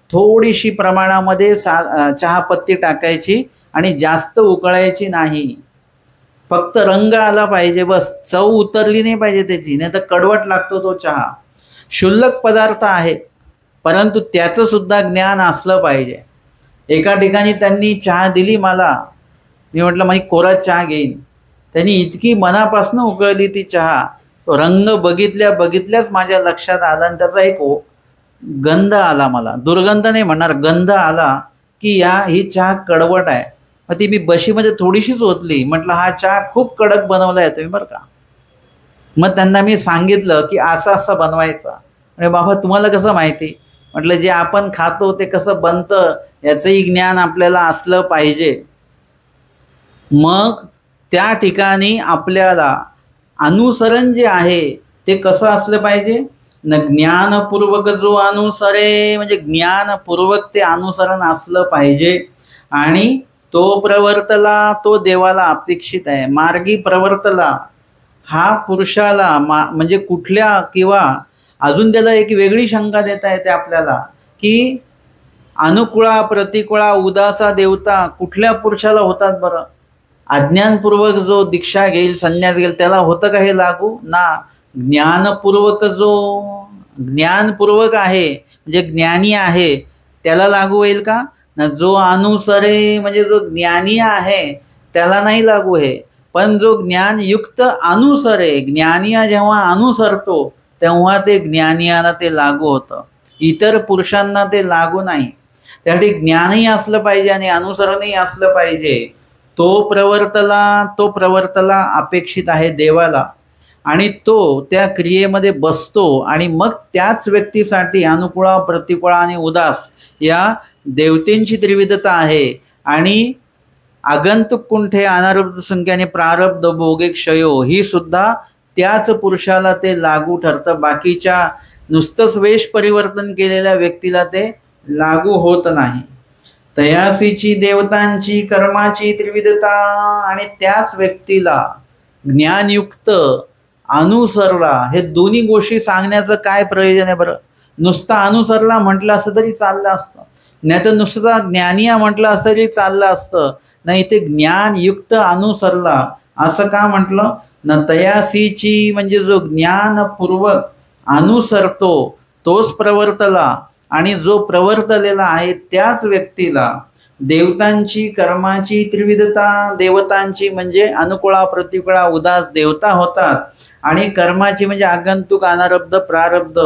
थोडीशी प्रमाणामध्ये चहापत्ती टाकायची आणि जास्त उकळायची नाही. फक्त रंग आला पाहिजे बस, चव उतरली नाही पाहिजे त्याची, नाही तर कडवट लागतो तो चहा. क्षुल्लक पदार्थ आहे परंतु त्याचं सुद्धा ज्ञान असलं पाहिजे. एका ठिकाणी त्यांनी चहा दिली मला, मी म्हटलं मी कोरा चहा घेईन. त्यांनी इतकी मनापासून उकळली ती चहा, तो रंग बघितल्याच माझ्या लक्षात आला आणि त्याचा एक गंध आला. मला दुर्गंध नाही म्हणणार, गंध आला की ही चहा कडवट आहे. मग ती मी बशीमध्ये थोडीशीच ओतली, म्हटलं हा चहा खूप कडक बनवला आहे तुम्ही बरं का. मग त्यांना मी सांगितलं की असं बनवायचं. म्हणजे बाबा तुम्हाला कसं माहिती? म्हटलं जे आपण खातो ते कसं बनतं याचंही ज्ञान आपल्याला असलं पाहिजे. मग त्या ठिकाणी आपल्याला अनुसरण जे आहे ते कसं असलं पाहिजे न, ज्ञानपूर्वक जो अनुसरे, म्हणजे ज्ञानपूर्वक ते अनुसरण असलं पाहिजे. आणि तो प्रवर्तला तो देवाला अपेक्षित आहे. मार्गी प्रवर्तला हा पुरुषाला म्हणजे कुठल्या, किंवा अजून त्याला एक वेगळी शंका देता येते आपल्याला की अनुकूळा प्रतिकूळा उदासा देवता कुठल्या पुरुषाला होतात बरं? अज्ञानपूर्वक जो दीक्षा घेईल संन्यास घेईल त्याला होतं का हे लागू ना? ज्ञानपूर्वक जो ज्ञानपूर्वक आहे म्हणजे ज्ञानी आहे त्याला लागू होईल का? ना जो अनुसरे म्हणजे जो ज्ञानी आहे त्याला नाही लागू. हे पण जो ज्ञानयुक्त अनुसरे, ज्ञानिया जेव्हा अनुसरतो तेव्हा ते ज्ञानियाला ते लागू होतं, इतर पुरुषांना ते लागू नाही. त्यासाठी ज्ञानही असलं पाहिजे आणि अनुसरणही असलं पाहिजे. तो प्रवर्तला अपेक्षित आहे देवाला, आणि तो त्या क्रियेमध्ये बसतो आणि मग त्याच व्यक्तीसाठी अनुकूळा, प्रतिकूळा आणि उदास या देवतेंची त्रिविधता आहे. आणि आगंतुक कुंठे, अनारब्ध संख्याने प्रारब्ध भोगे क्षयो ही सुद्धा त्याच पुरुषाला ते लागू ठरतं. बाकीच्या नुसतंच वेश परिवर्तन केलेल्या व्यक्तीला ते लागू होत नाही. तयासीची देवतांची कर्माची त्रिविधता, आणि त्याच व्यक्तीला ज्ञानयुक्त अनुसरला, हे दोन्ही गोष्टी सांगण्याचं काय प्रयोजन आहे बरं? नुसता अनुसरला म्हटलं असतं तरी चाललं असतं, नाही तर नुसता ज्ञानिया म्हटलं असतं तरी चाललं असतं. नाही, ते ज्ञानयुक्त अनुसरला असं का म्हटलं? न तयासीची म्हणजे जो ज्ञानपूर्वक अनुसरतो तोच प्रवर्तला, आणि जो प्रवर्तलेला आहे त्याच व्यक्तीला देवतांची कर्माची त्रिविधता, देवतांची म्हणजे अनुकूळा, प्रतिकूळा, उदास देवता होतात, आणि कर्माची म्हणजे आगंतुक, अनारब्ध, प्रारब्ध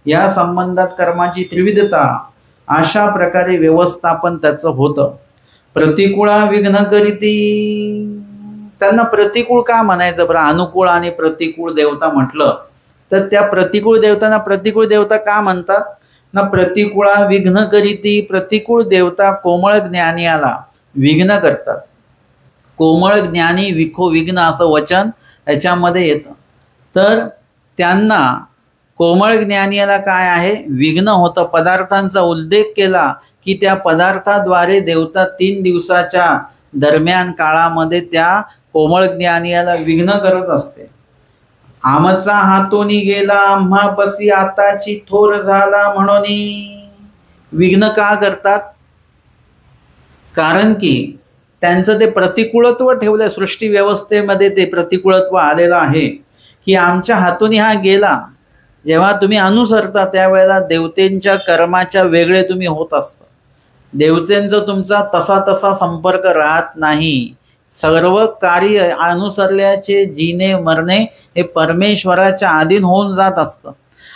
या संबंधात कर्माची त्रिविधता, अशा प्रकारे व्यवस्थापन त्याचं होतं. प्रतिकूळा विघ्न करीती, त्यांना प्रतिकूळ का म्हणायचं बरं? अनुकूळ आणि प्रतिकूळ देवता म्हटलं तर त्या प्रतिकूळ देवतांना प्रतिकूळ देवता का म्हणतात ना? प्रतिकूळा विघ्न करीती, प्रतिकूळ देवता कोमळ ज्ञानियाला विघ्न करतात. कोमळ ज्ञानी विखो विघ्न असं वचन याच्यामध्ये येतं. तर त्यांना कोमळ ज्ञानियाला काय आहे? विघ्न होतं. पदार्थांचा उल्लेख केला की त्या पदार्थाद्वारे देवता 3 दिवसाच्या दरम्यान काळामध्ये त्या कोमळ ज्ञानियाला विघ्न करत असते. आमचा हातोनी गेला आम्हापसी आताची थोर झाला म्हणून विघ्न का करतात? कारण की त्यांचं ते प्रतिकूळत्व ठेवलं, सृष्टी व्यवस्थेमध्ये ते प्रतिकूळत्व आलेलं आहे की आमच्या हातोनी हा गेला. जेव्हा तुम्ही अनुसरता त्यावेळेला देवतेंच्या कर्माच्या वेगळे तुम्ही होत असता. देवतेंचा तुमचा तसा संपर्क राहत नाही. सर्व कार्य अनुसरल्याचे जीने मरणे हे परमेश्वराच्या अधीन होऊन जात असतं,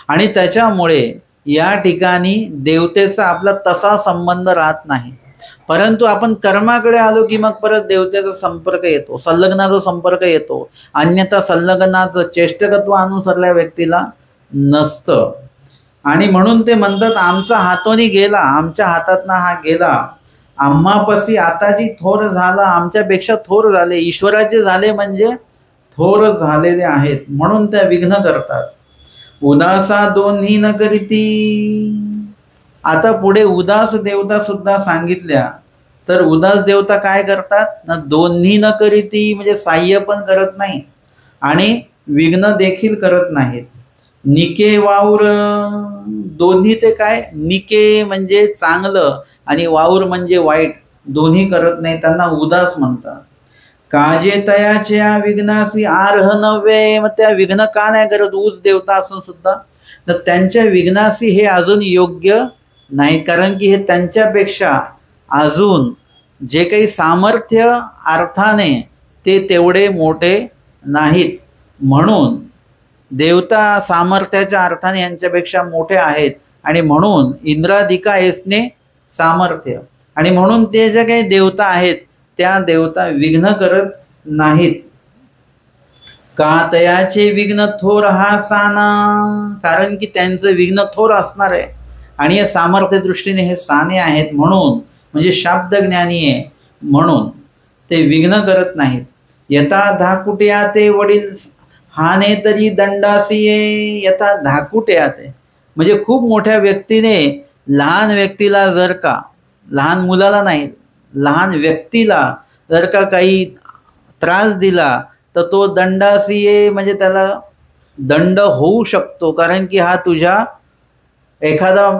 आणि त्याच्यामुळे या ठिकाणी देवतेचा आपला तसा संबंध राहत नाही. परंतु आपण कर्माकडे आलो की मग परत देवतेचा संपर्क येतो, संलग्नाचा संपर्क येतो. अन्यथा संलग्नाचं चेष्टकत्व अनुसरल्या व्यक्तीला नसतं. आणि म्हणून ते म्हणतात आमचा हातोनी गेला, आमच्या हातातनं हा गेला. आम्हापसी आताची थोर झाला, आमच्यापेक्षा थोर झाले, ईश्वराचे झाले म्हणजे थोर झालेले आहेत, म्हणून त्या विघ्न करतात. उदासा दोन्ही न करीती, आता पुढे उदास देवता सुद्धा सांगितल्या. तर उदास देवता काय करतात ना? दोन्ही न करीती म्हणजे साह्य पण करत नाही आणि विघ्न देखील करत नाहीत. निके वाऊर, दोन्ही ते काय? निके म्हणजे चांगलं आणि वाऊर म्हणजे वाईट, दोन्ही करत नाही, त्यांना उदास म्हणतात. काजे तयाच्या विघ्नासी आर्ह नव्हे, मग त्या विघ्न का नाही करत? ऊच देवता असून सुद्धा तर त्यांच्या विघ्नासी हे अजून योग्य नाही, कारण की हे त्यांच्यापेक्षा अजून जे काही सामर्थ्य अर्थाने ते तेवढे मोठे नाहीत. म्हणून देवता सामर्थ्याच्या अर्थाने यांच्यापेक्षा मोठे आहेत, आणि म्हणून इंद्रादिका येसने सामर्थ्य, आणि म्हणून ते जे काही देवता आहेत त्या देवता विघ्न करत नाहीत. का तयाचे विघ्न थोर हा साना, कारण की त्यांचं विघ्न थोर असणार आहे आणि या सामर्थ्य दृष्टीने हे साने आहेत, म्हणून म्हणजे शाब्द ज्ञानी आहे म्हणून ते विघ्न करत नाहीत. यथा धाकुट्या ते वडील हाने तरी दंडासी ये, यथा धाकुट्या ते म्हणजे खूप मोठ्या व्यक्तीने लहान व्यक्तीला जर का, लहान मुलाला नाही, लहान व्यक्तीला जर का काही त्रास दिला तर तो दंडासी ये म्हणजे त्याला दंड होऊ शकतो, कारण की हा तुझ्या एखादा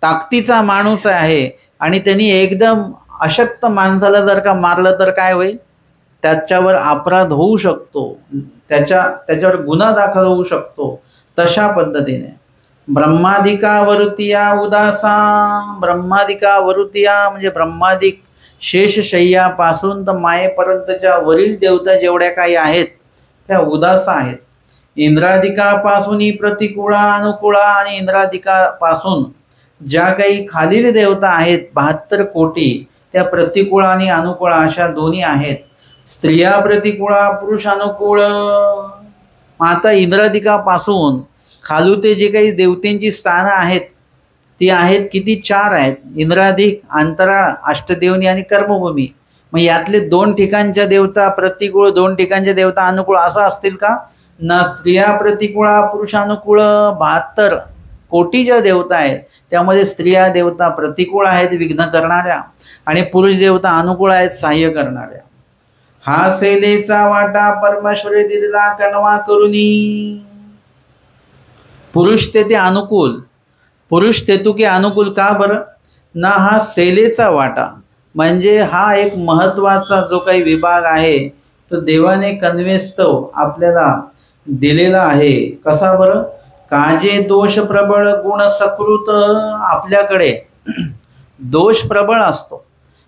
ताकदीचा माणूस आहे आणि त्यांनी एकदम अशक्त माणसाला जर का मारलं तर काय होईल? त्याच्यावर अपराध होऊ शकतो, त्याच्यावर गुन्हा दाखल होऊ शकतो. तशा पद्धतीने ब्रह्मादिका वरुतिया उदासा, ब्रह्मादिका वरुतिया म्हणजे ब्रह्मादिक शेषशय्यापासून तर मायेपर्यंतच्या वरील देवता जेवढ्या काही आहेत त्या उदास आहेत. इंद्रादिकापासूनही प्रतिकूळा अनुकूळा आणि इंद्रादिकापासून ज्या काही खालील देवता आहेत 72 कोटी, त्या प्रतिकूळ आणि अनुकूळ अशा दोन्ही आहेत. स्त्रिया प्रतिकूळा पुरुष अनुकूळ. आता इंद्रादिकापासून खालू ते जे काही देवतेंची स्थानं आहेत ती आहेत किती? 4 आहेत. इंद्रादिक, अंतराळ, अष्टदेवनी आणि कर्मभूमी. मग यातले 2 ठिकाणच्या देवता प्रतिकूळ, 2 ठिकाणच्या देवता अनुकूळ असं असतील का? ना. स्त्रिया प्रतिकूळा पुरुष अनुकूळ. 72 कोटी ज्या देवता आहेत त्यामध्ये स्त्रिया देवता प्रतिकूळ आहेत विघ्न करणाऱ्या, आणि पुरुष देवता अनुकूळ आहेत सहाय्य करणाऱ्या. हा सेलेचा वाटा परमेश्वरे दिला कणवा करुनी. पुरुष ते अनुकूल, पुरुष तेतुके अनुकूल का बरं? ना हा सेलेचा वाटा म्हणजे हा एक महत्वाचा जो काही विभाग आहे तो देवाने कन्वेस्तव आपल्याला दिलेला आहे. कसा बरं? काजे दोष प्रबळ गुण सकृत. आपल्याकडे दोष प्रबळ असतो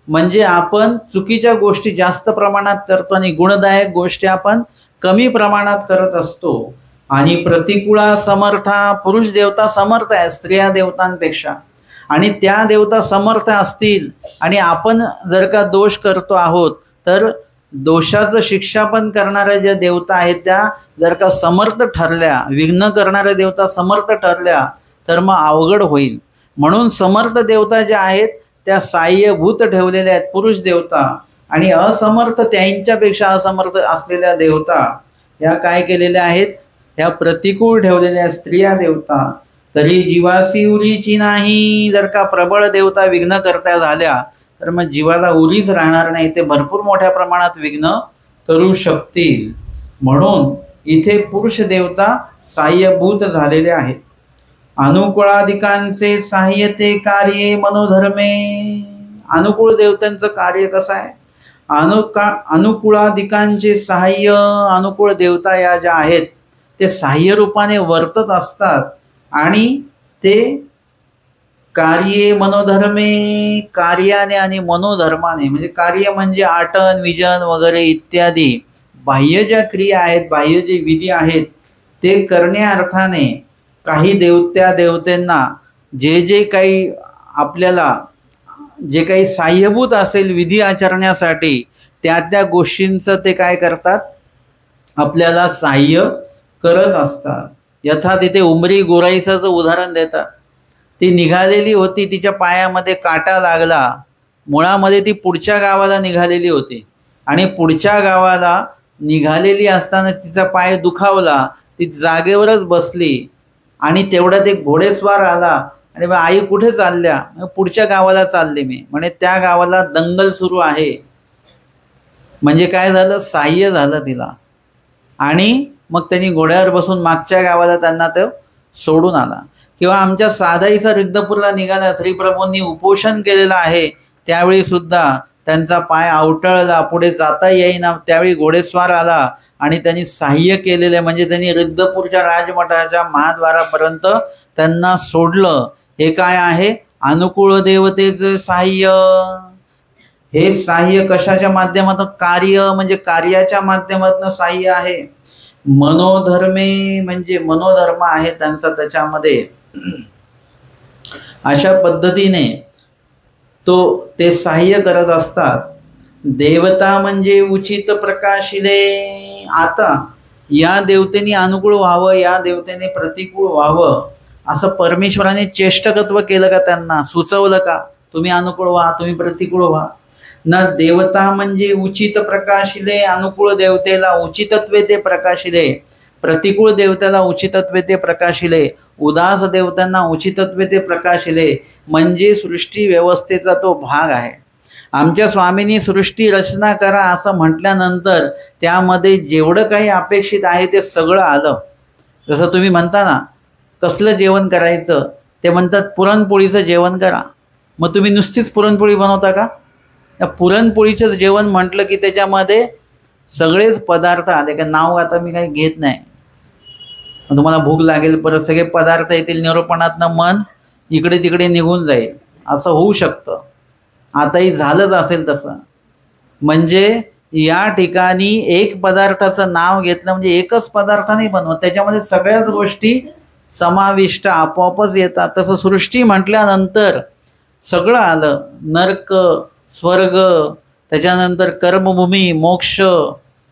म्हणजे आपण चुकीच्या गोष्टी जास्त प्रमाणात करतो आणि गुणदायक गोष्टी आपण कमी प्रमाणात करत असतो. आणि प्रतिकूळा समर्था. पुरुष देवता समर्थ आहे स्त्रिया देवतांपेक्षा, आणि त्या देवता समर्थ असतील आणि आपण जर का दोष करतो आहोत तर दोषाचं शिक्षा पण करणाऱ्या ज्या देवता आहेत त्या जर का समर्थ ठरल्या, विघ्न करणाऱ्या देवता समर्थ ठरल्या तर मग अवघड होईल. म्हणून समर्थ देवता ज्या आहेत त्या साह्यभूत ठेवलेल्या आहेत पुरुष देवता, आणि असमर्थ त्यांच्यापेक्षा असमर्थ असलेल्या देवता या काय केलेल्या आहेत? ह्या प्रतिकूळ ठेवलेल्या स्त्रिया देवता. तरी जीवासी उरीची नाही. जर का प्रबळ देवता विघ्न करता झाल्या तर मग जीवाला उरीच राहणार नाही, ते भरपूर मोठ्या प्रमाणात विघ्न करू शकतील. म्हणून इथे पुरुष देवता साह्यभूत झालेले आहेत. अनुकूळादिकांचे साह्यते कार्ये मनोधर्मे. अनुकूळ देवतांचं कार्य कसं आहे? अनुकूळादिकांचे सहाय्य. अनुकूळ देवता या ज्या आहेत ते सहाय्य रूपाने वर्तत असतात आणि ते कार्ये मनोधर्मे. कार्याने आणि मनोधर्माने, म्हणजे कार्य म्हणजे आटन विजन वगैरे इत्यादी बाह्य ज्या क्रिया आहेत, बाह्य जे विधी आहेत ते करण्या अर्थाने काही देवतेंना जे जे काही आपल्याला जे काही साह्यभूत असेल विधी आचरण्यासाठी त्या त्या गोष्टींचं ते काय करतात? आपल्याला सहाय्य करत असतात. यथा तिथे उमरी गोराईसाचं उदाहरण देतात. ती निघालेली होती, तिच्या पायामध्ये काटा लागला, मुळामध्ये ती पुढच्या गावाला निघालेली होती आणि पुढच्या गावाला निघालेली असताना तिचा पाय दुखावला, ती जागेवरच बसली आणि तेवढ्यात एक घोडेस्वार आला आणि आई कुठे चालल्या? पुढच्या गावाला चालले मी. म्हणजे त्या गावाला दंगल सुरू आहे. म्हणजे काय झालं? सहाय्य झालं तिला, आणि मग त्यांनी घोड्यावर बसून मागच्या गावाला त्यांना तो सोडून आला. किंवा आमच्या साधाईचा रिद्धपूरला निघाला, श्रीप्रभूंनी उपोषण केलेलं आहे, त्यावेळी सुद्धा त्यांचा पाय आवटळला, पुढे जाता येईना, त्यावेळी घोडेस्वार आला आणि त्यांनी सहाय्य केलेले, म्हणजे त्यांनी रिद्धपूरच्या राजमठाच्या महाद्वारापर्यंत त्यांना सोडलं. हे काय आहे? अनुकूळ देवतेचे सहाय्य. हे सहाय्य कशाच्या माध्यमातून? कार्य म्हणजे कार्याच्या माध्यमातून सहाय्य आहे. मनोधर्मे म्हणजे मनोधर्म आहे त्यांचा त्याच्यामध्ये. अशा पद्धतीने ते सहाय्य करत असतात. देवता म्हणजे उचित प्रकाशिले. आता या देवतेने अनुकूळ व्हावं, या देवतेने प्रतिकूळ व्हावं असं परमेश्वराने चेष्टकत्व केलं का? त्यांना सुचवलं का तुम्ही अनुकूळ व्हा, तुम्ही प्रतिकूळ व्हा? ना. देवता म्हणजे उचित प्रकाशिले. अनुकूळ देवतेला उचितत्वे ते प्रकाशिले, प्रतिकूळ देवतेला उचितत्वे ते प्रकाशिले, उदास देवतांना उचितत्वे ते प्रकाशिले. म्हणजे सृष्टी व्यवस्थेचा तो भाग आहे. आमच्या स्वामींनी सृष्टी रचना करा असं म्हटल्यानंतर त्यामध्ये जेवढं काही अपेक्षित आहे ते सगळं आलं. जसं तुम्ही म्हणता ना कसलं जेवण करायचं, ते म्हणतात पुरणपोळीचं जेवण करा. मग तुम्ही नुसतीच पुरणपोळी बनवता का? या पुरणपोळीचं जेवण म्हटलं की त्याच्यामध्ये सगळेच पदार्थ आले का? नाव आता मी काही घेत नाही, तुम्हाला भूक लागेल, परत सगळे पदार्थ येतील, निरूपणातनं मन इकडे तिकडे निघून जाईल, असं होऊ शकतं. आताही झालंच असेल तसं. म्हणजे या ठिकाणी एक पदार्थाचं नाव घेतलं म्हणजे एकच पदार्थ नाही बनवत, त्याच्यामध्ये सगळ्याच गोष्टी समाविष्ट आपोआपच येतात. तसं सृष्टी म्हटल्यानंतर सगळं आलं, नर्क, स्वर्ग, त्याच्यानंतर कर्मभूमी, मोक्ष,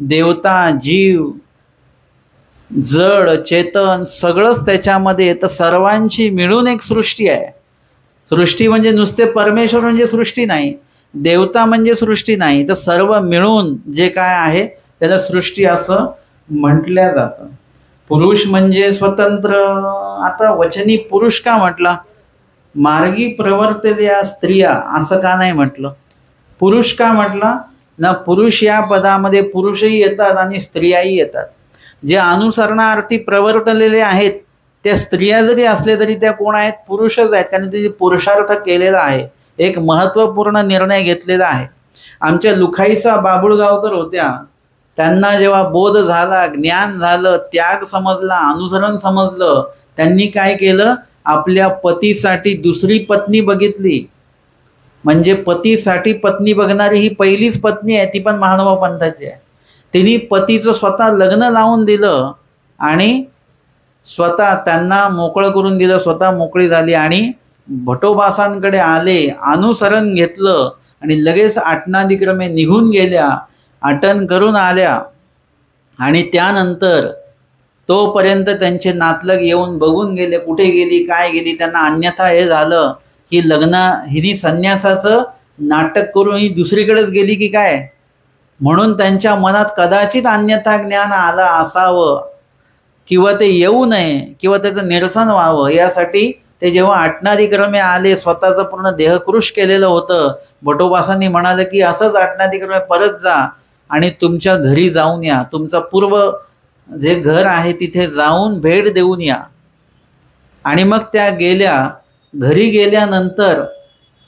देवता, जीव, जड, चेतन सगळंच त्याच्यामध्ये येतं. सर्वांची मिळून एक सृष्टी आहे. सृष्टी म्हणजे नुसते परमेश्वर म्हणजे सृष्टी नाही, देवता म्हणजे सृष्टी नाही, तर सर्व मिळून जे काय आहे त्याला सृष्टी असं म्हटल्या जातं. पुरुष म्हणजे स्वतंत्र. आता वचनी पुरुष का म्हटला? मार्गी प्रवर्तल्या स्त्रिया असं का नाही म्हटलं? पुरुष का म्हटला ना? पुरुष या पदामध्ये पुरुषही येतात आणि स्त्रियाही येतात. जे अनुसरणार्थी प्रवर्तलेले आहेत त्या स्त्रिया जरी असले तरी त्या कोण आहेत? पुरुषच आहेत, कारण त्यांनी पुरुषार्थ केलेला आहे, एक महत्त्वपूर्ण निर्णय घेतलेला आहे. आमच्या लुखाईसा बाबुळगावकर होत्या, त्यांना जेव्हा बोध झाला, ज्ञान झालं, त्याग समजला, अनुसरण समजलं, त्यांनी काय केलं? आपल्या पतीसाठी दुसरी पत्नी बघितली. म्हणजे पतीसाठी पत्नी बघणारी ही पहिलीच पत्नी आहे, ती पण महानुभाव पंथाची आहे. तिने पतीचं स्वतः लग्न लावून दिलं आणि स्वतः त्यांना मोकळं करून दिलं, स्वतः मोकळी झाली आणि भटोबासांकडे आले, अनुसरण घेतलं आणि लगेच आटनादिक्रमे निघून गेल्या, आटन करून आल्या. आणि त्यानंतर तोपर्यंत त्यांचे नातलग येऊन बघून गेले, कुठे गेली, काय गेली. त्यांना अन्यथा हे झालं की लग्न हिनी संन्यासाचं नाटक करून ही दुसरीकडेच गेली की काय, म्हणून त्यांच्या मनात कदाचित अन्यथा ज्ञान आलं असावं किंवा ते येऊ नये किंवा त्याचं निरसन व्हावं, यासाठी ते जेव्हा आटनादिक्रमे आले, स्वतःचं पूर्ण देहकृश केलेलं होतं. भटोबासांनी म्हणाले की असंच आटनादिक्रमे परत जा आणि तुमच्या घरी जाऊन या, तुमचा पूर्व जे घर आहे तिथे जाऊन भेट देऊन या. आणि मग त्या गेल्या. घरी गेल्यानंतर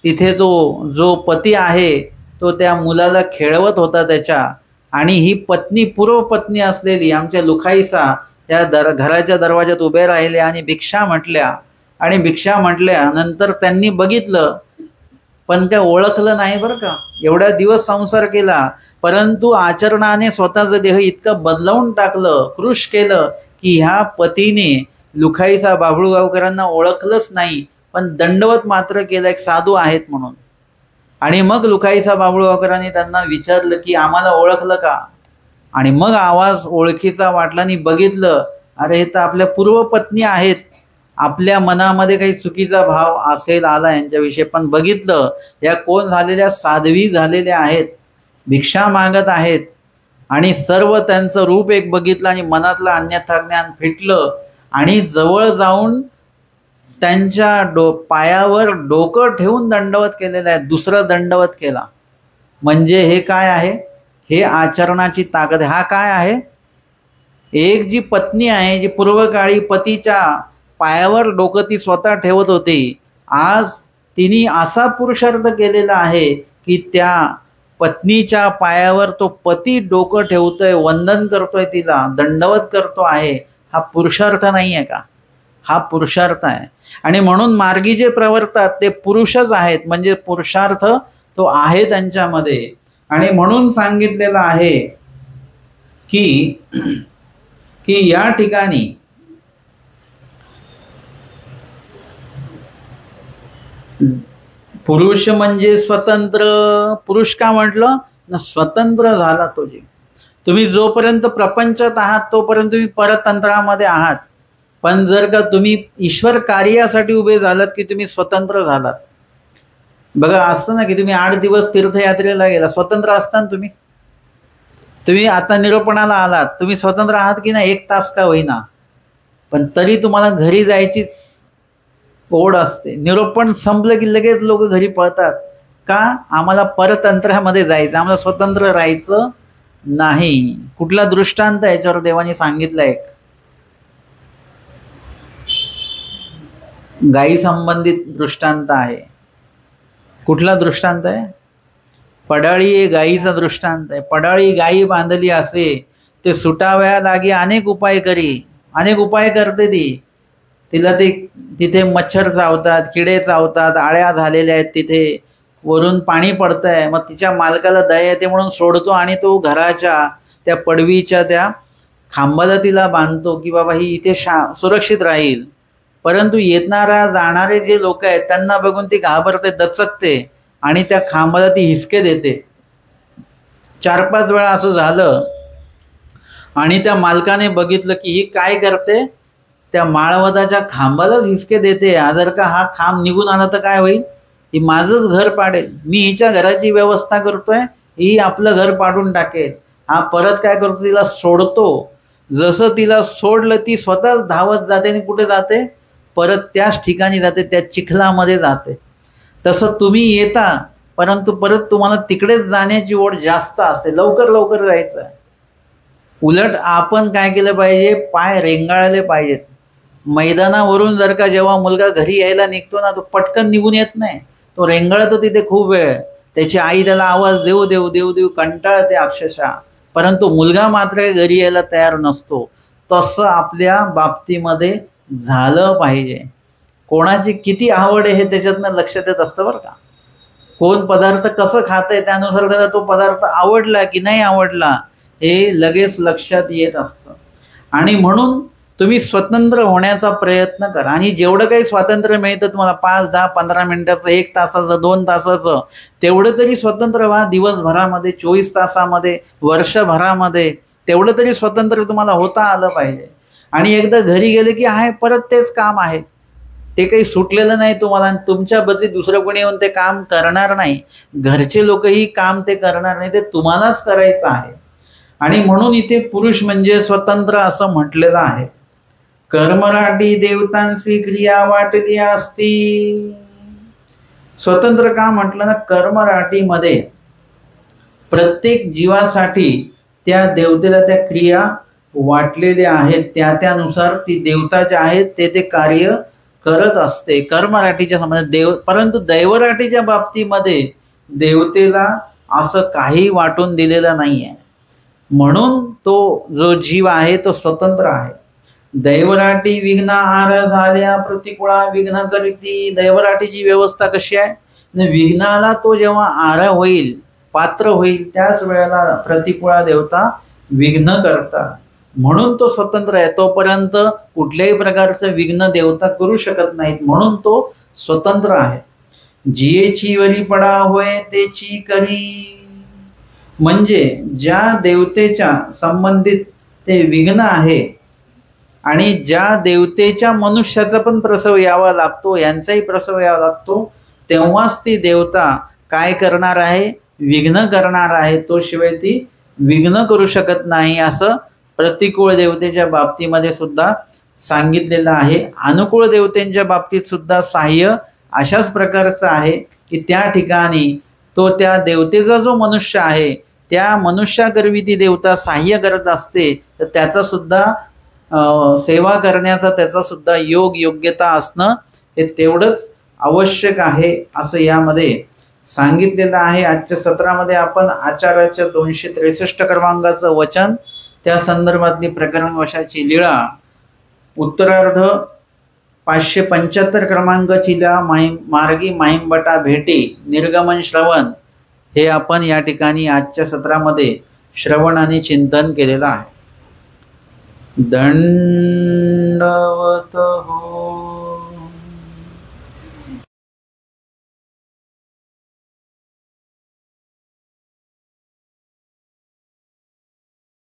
तिथे जो पती आहे तो त्या मुलाला खेळवत होता त्याच्या, आणि ही पत्नी पूर्व पत्नी असलेली आमच्या लुखाईसा त्या घराच्या दरवाज्यात उभे राहिले आणि भिक्षा म्हटल्या. आणि भिक्षा म्हटल्यानंतर त्यांनी बघितलं, पण त्या ओळखलं नाही बरं का. एवढ्या दिवस संसार केला, परंतु आचरणाने स्वतःचं देह इतकं बदलवून टाकलं, कृश केलं की ह्या पतीने लुखाईसा बाबुळगावकरांना ओळखलंच नाही, पण दंडवत मात्र केलं एक साधू आहेत म्हणून. आणि मग लुखाईसा बाबुळगावकरांनी त्यांना विचारलं की आम्हाला ओळखलं का? आणि मग आवाज ओळखीचा वाटला आणि बघितलं, अरे हे तर आपल्या पूर्व पत्नी आहेत. आपल्या मनामध्ये काही चुकीचा भाव असेल आला यांच्याविषयी, पण बघितलं या कोण झालेल्या? साध्वी झालेल्या आहेत, भिक्षा मागत आहेत. आणि सर्व त्यांचं रूप एक बघितलं आणि मनातलं अन्यथा ज्ञान फिटलं आणि जवळ जाऊन त्यांच्या पायावर डोकं ठेवून दंडवत केलेलं आहे, दुसरा दंडवत केला. म्हणजे हे काय आहे? हे आचरणाची ताकद आहे. हा काय आहे? एक जी पत्नी आहे, जी पूर्वकाळी पतीच्या पायावर डोकं ती स्वतः ठेवत होती, आज तिने असा पुरुषार्थ केलेला आहे की त्या पत्नीच्या पायावर तो पती डोकं ठेवतोय, वंदन करतोय, तिला दंडवत करतो आहे. हा पुरुषार्थ नाही आहे का? हा पुरुषार्थ आहे. आणि म्हणून मार्गी जे प्रवर्तात ते पुरुषच आहेत, म्हणजे पुरुषार्थ तो आहे त्यांच्यामध्ये. आणि म्हणून सांगितलेलं आहे की या ठिकाणी पुरुष म्हणजे स्वतंत्र. पुरुष का म्हटलं ना? स्वतंत्र झाला तो. जे तुम्ही जोपर्यंत प्रपंचात आहात तोपर्यंत तुम्ही परतंत्रामध्ये आहात, पण जर का तुम्ही ईश्वर कार्यासाठी उभे झालात की तुम्ही स्वतंत्र झालात. बघा असतं ना की तुम्ही 8 दिवस तीर्थयात्रेला गेला, स्वतंत्र असता ना तुम्ही आता निरोपणाला आलात, तुम्ही स्वतंत्र आहात की नाही? 1 तास का होईना, पण तरी तुम्हाला घरी जायचीच ओढ असते. निरोपण संपलं की लगेच लोक घरी पळतात. का? आम्हाला परतंत्रामध्ये जायचं, आम्हाला स्वतंत्र राहायचं नाही. कुठला दृष्टांत याच्यावर देवाने सांगितलं? एक गायी संबंधित दृष्टांत आहे. कुठला दृष्टांत आहे? पडाळी हे गायीचा दृष्टांत आहे. पडाळी गायी बांधली असे, ते सुटाव्या लागी अनेक उपाय करते ती. तिला ते तिथे मच्छर चावतात, किडे चावतात, आळ्या झालेल्या आहेत तिथे, वरून पाणी पडतंय, मग तिच्या मालकाला दया येते म्हणून सोडतो आणि तो घराच्या त्या पडवीच्या त्या खांबाला तिला बांधतो की बाबा ही इथे सुरक्षित राहील. परंतु येणाऱ्या जाणारे जे लोक आहेत त्यांना बघून ती घाबरते, दचकते आणि त्या खांबाला ती हिसके देते. 4-5 वेळा असं झालं आणि त्या मालकाने बघितलं की ही काय करते, त्या माळवदाच्या खांबालाच हिसके देते. जर का हा खांब निघून आला तर काय होईल, ही माझंच घर पाडेल. मी हिच्या घराची व्यवस्था करतोय, ही आपलं घर पाडून टाकेल. हा परत काय करतो, तिला सोडतो. जसं तिला सोडलं ती स्वतःच धावत जाते आणि कुठे जाते, परत त्याच ठिकाणी जाते, त्या चिखलामध्ये जाते. तसं तुम्ही येता परंतु परत तुम्हाला तिकडेच जाण्याची ओढ जास्त असते, लवकर लवकर जायचं आहे. उलट आपण काय केलं पाहिजे, पाय रेंगाळले पाहिजेत. मैदानावरून जर का जेव्हा मुलगा घरी यायला निघतो ना, तो पटकन निघून येत नाही, तो रेंगाळतो तिथे खूप वेळ. त्याची आई त्याला आवाज देऊ देऊ देऊ देऊ कंटाळते अक्षरशः, परंतु मुलगा मात्र घरी यायला तयार नसतो. तसं आपल्या बाबतीमध्ये झालं पाहिजे. कोणाची किती आवड आहे हे त्याच्यातनं लक्षात येत असतं बरं का. कोण पदार्थ कसं खातंय त्यानुसार त्याला तो पदार्थ आवडला की नाही आवडला हे लगेच लक्षात येत असतं. आणि म्हणून तुम्ही स्वतंत्र होण्याचा प्रयत्न करा. आणि जेवढं काही स्वातंत्र्य मिळतं तुम्हाला 5, 10, 15 मिनिटाचं, 1 तासाचं, 2 तासाचं, तेवढं तरी स्वतंत्र व्हा. दिवसभरामध्ये, 24 तासामध्ये, वर्षभरामध्ये तेवढं तरी स्वतंत्र तुम्हाला होता आलं पाहिजे. आणि एकदा घरी गेले की आहे परत तेच काम आहे, ते काही सुटलेलं नाही तुम्हाला. आणि तुमच्या बदली दुसरं कोणी येऊन ते काम करणार नाही. घरचे लोकही काम ते करणार नाही, ते तुम्हालाच करायचं आहे. आणि म्हणून इथे पुरुष म्हणजे स्वतंत्र असं म्हटलेलं आहे. कर्मराटी देवतांची क्रिया वाटली असती. स्वतंत्र का म्हटलं ना, कर्मराटीमध्ये प्रत्येक जीवासाठी त्या देवतेला त्या क्रिया वाटलेल्या आहेत. त्यानुसार ती देवता जे आहेत ते कार्य करत असते. कर्मराटीच्या संबंधात परंतु दैवराटीच्या बाबतीमध्ये देवतेला असं काही वाटून दिलेलं नाही आहे. म्हणून तो जो जीव आहे तो स्वतंत्र आहे. दैवराटी विघ्न आर झाल्या प्रतिकूळा विघ्न करीती. दैवराटीची व्यवस्था कशी आहे, विघ्नाला तो जेव्हा आर होईल, पात्र होईल, त्याच वेळेला प्रतिकूळा देवता विघ्न करतात. म्हणून तो स्वतंत्र आहे. तोपर्यंत कुठल्याही प्रकारचं विघ्न देवता करू शकत नाहीत, म्हणून तो स्वतंत्र आहे. जियेची वरी पडा होय तेची करी. म्हणजे ज्या देवतेच्या संबंधित ते विघ्न आहे आणि ज्या देवतेच्या मनुष्याचा पण प्रसव यावा लागतो, यांचाही प्रसव यावा लागतो, तेव्हाच ती देवता काय करणार आहे, विघ्न करणार आहे. तो शिवाय ती विघ्न करू शकत नाही, असं प्रतिकूळ देवतेच्या बाबतीमध्ये सुद्धा सांगितलेलं आहे. अनुकूळ देवतेंच्या बाबतीत सुद्धा सहाय्य अशाच प्रकारचं आहे की त्या ठिकाणी तो त्या देवतेचा जो मनुष्य आहे त्या मनुष्याकरवी ती देवता सहाय्य करत असते. तर त्याचा सुद्धा सेवा करण्याचा त्याचा सुद्धा योग्यता असणं हे तेवढंच आवश्यक आहे असं यामध्ये सांगितलेलं आहे. आजच्या सत्रामध्ये आपण आचार्याच्या 263 क्रमांकाचं वचन, त्या संदर्भातली प्रकरण वशाची लीळा, उत्तरार्ध 575 क्रमांकाची लीळा, मार्गी माहिमबटा भेटी, निर्गमन श्रवण, हे आपण या ठिकाणी आजच्या सत्रामध्ये श्रवण आणि चिंतन केलेलं आहे. दंडवत हो.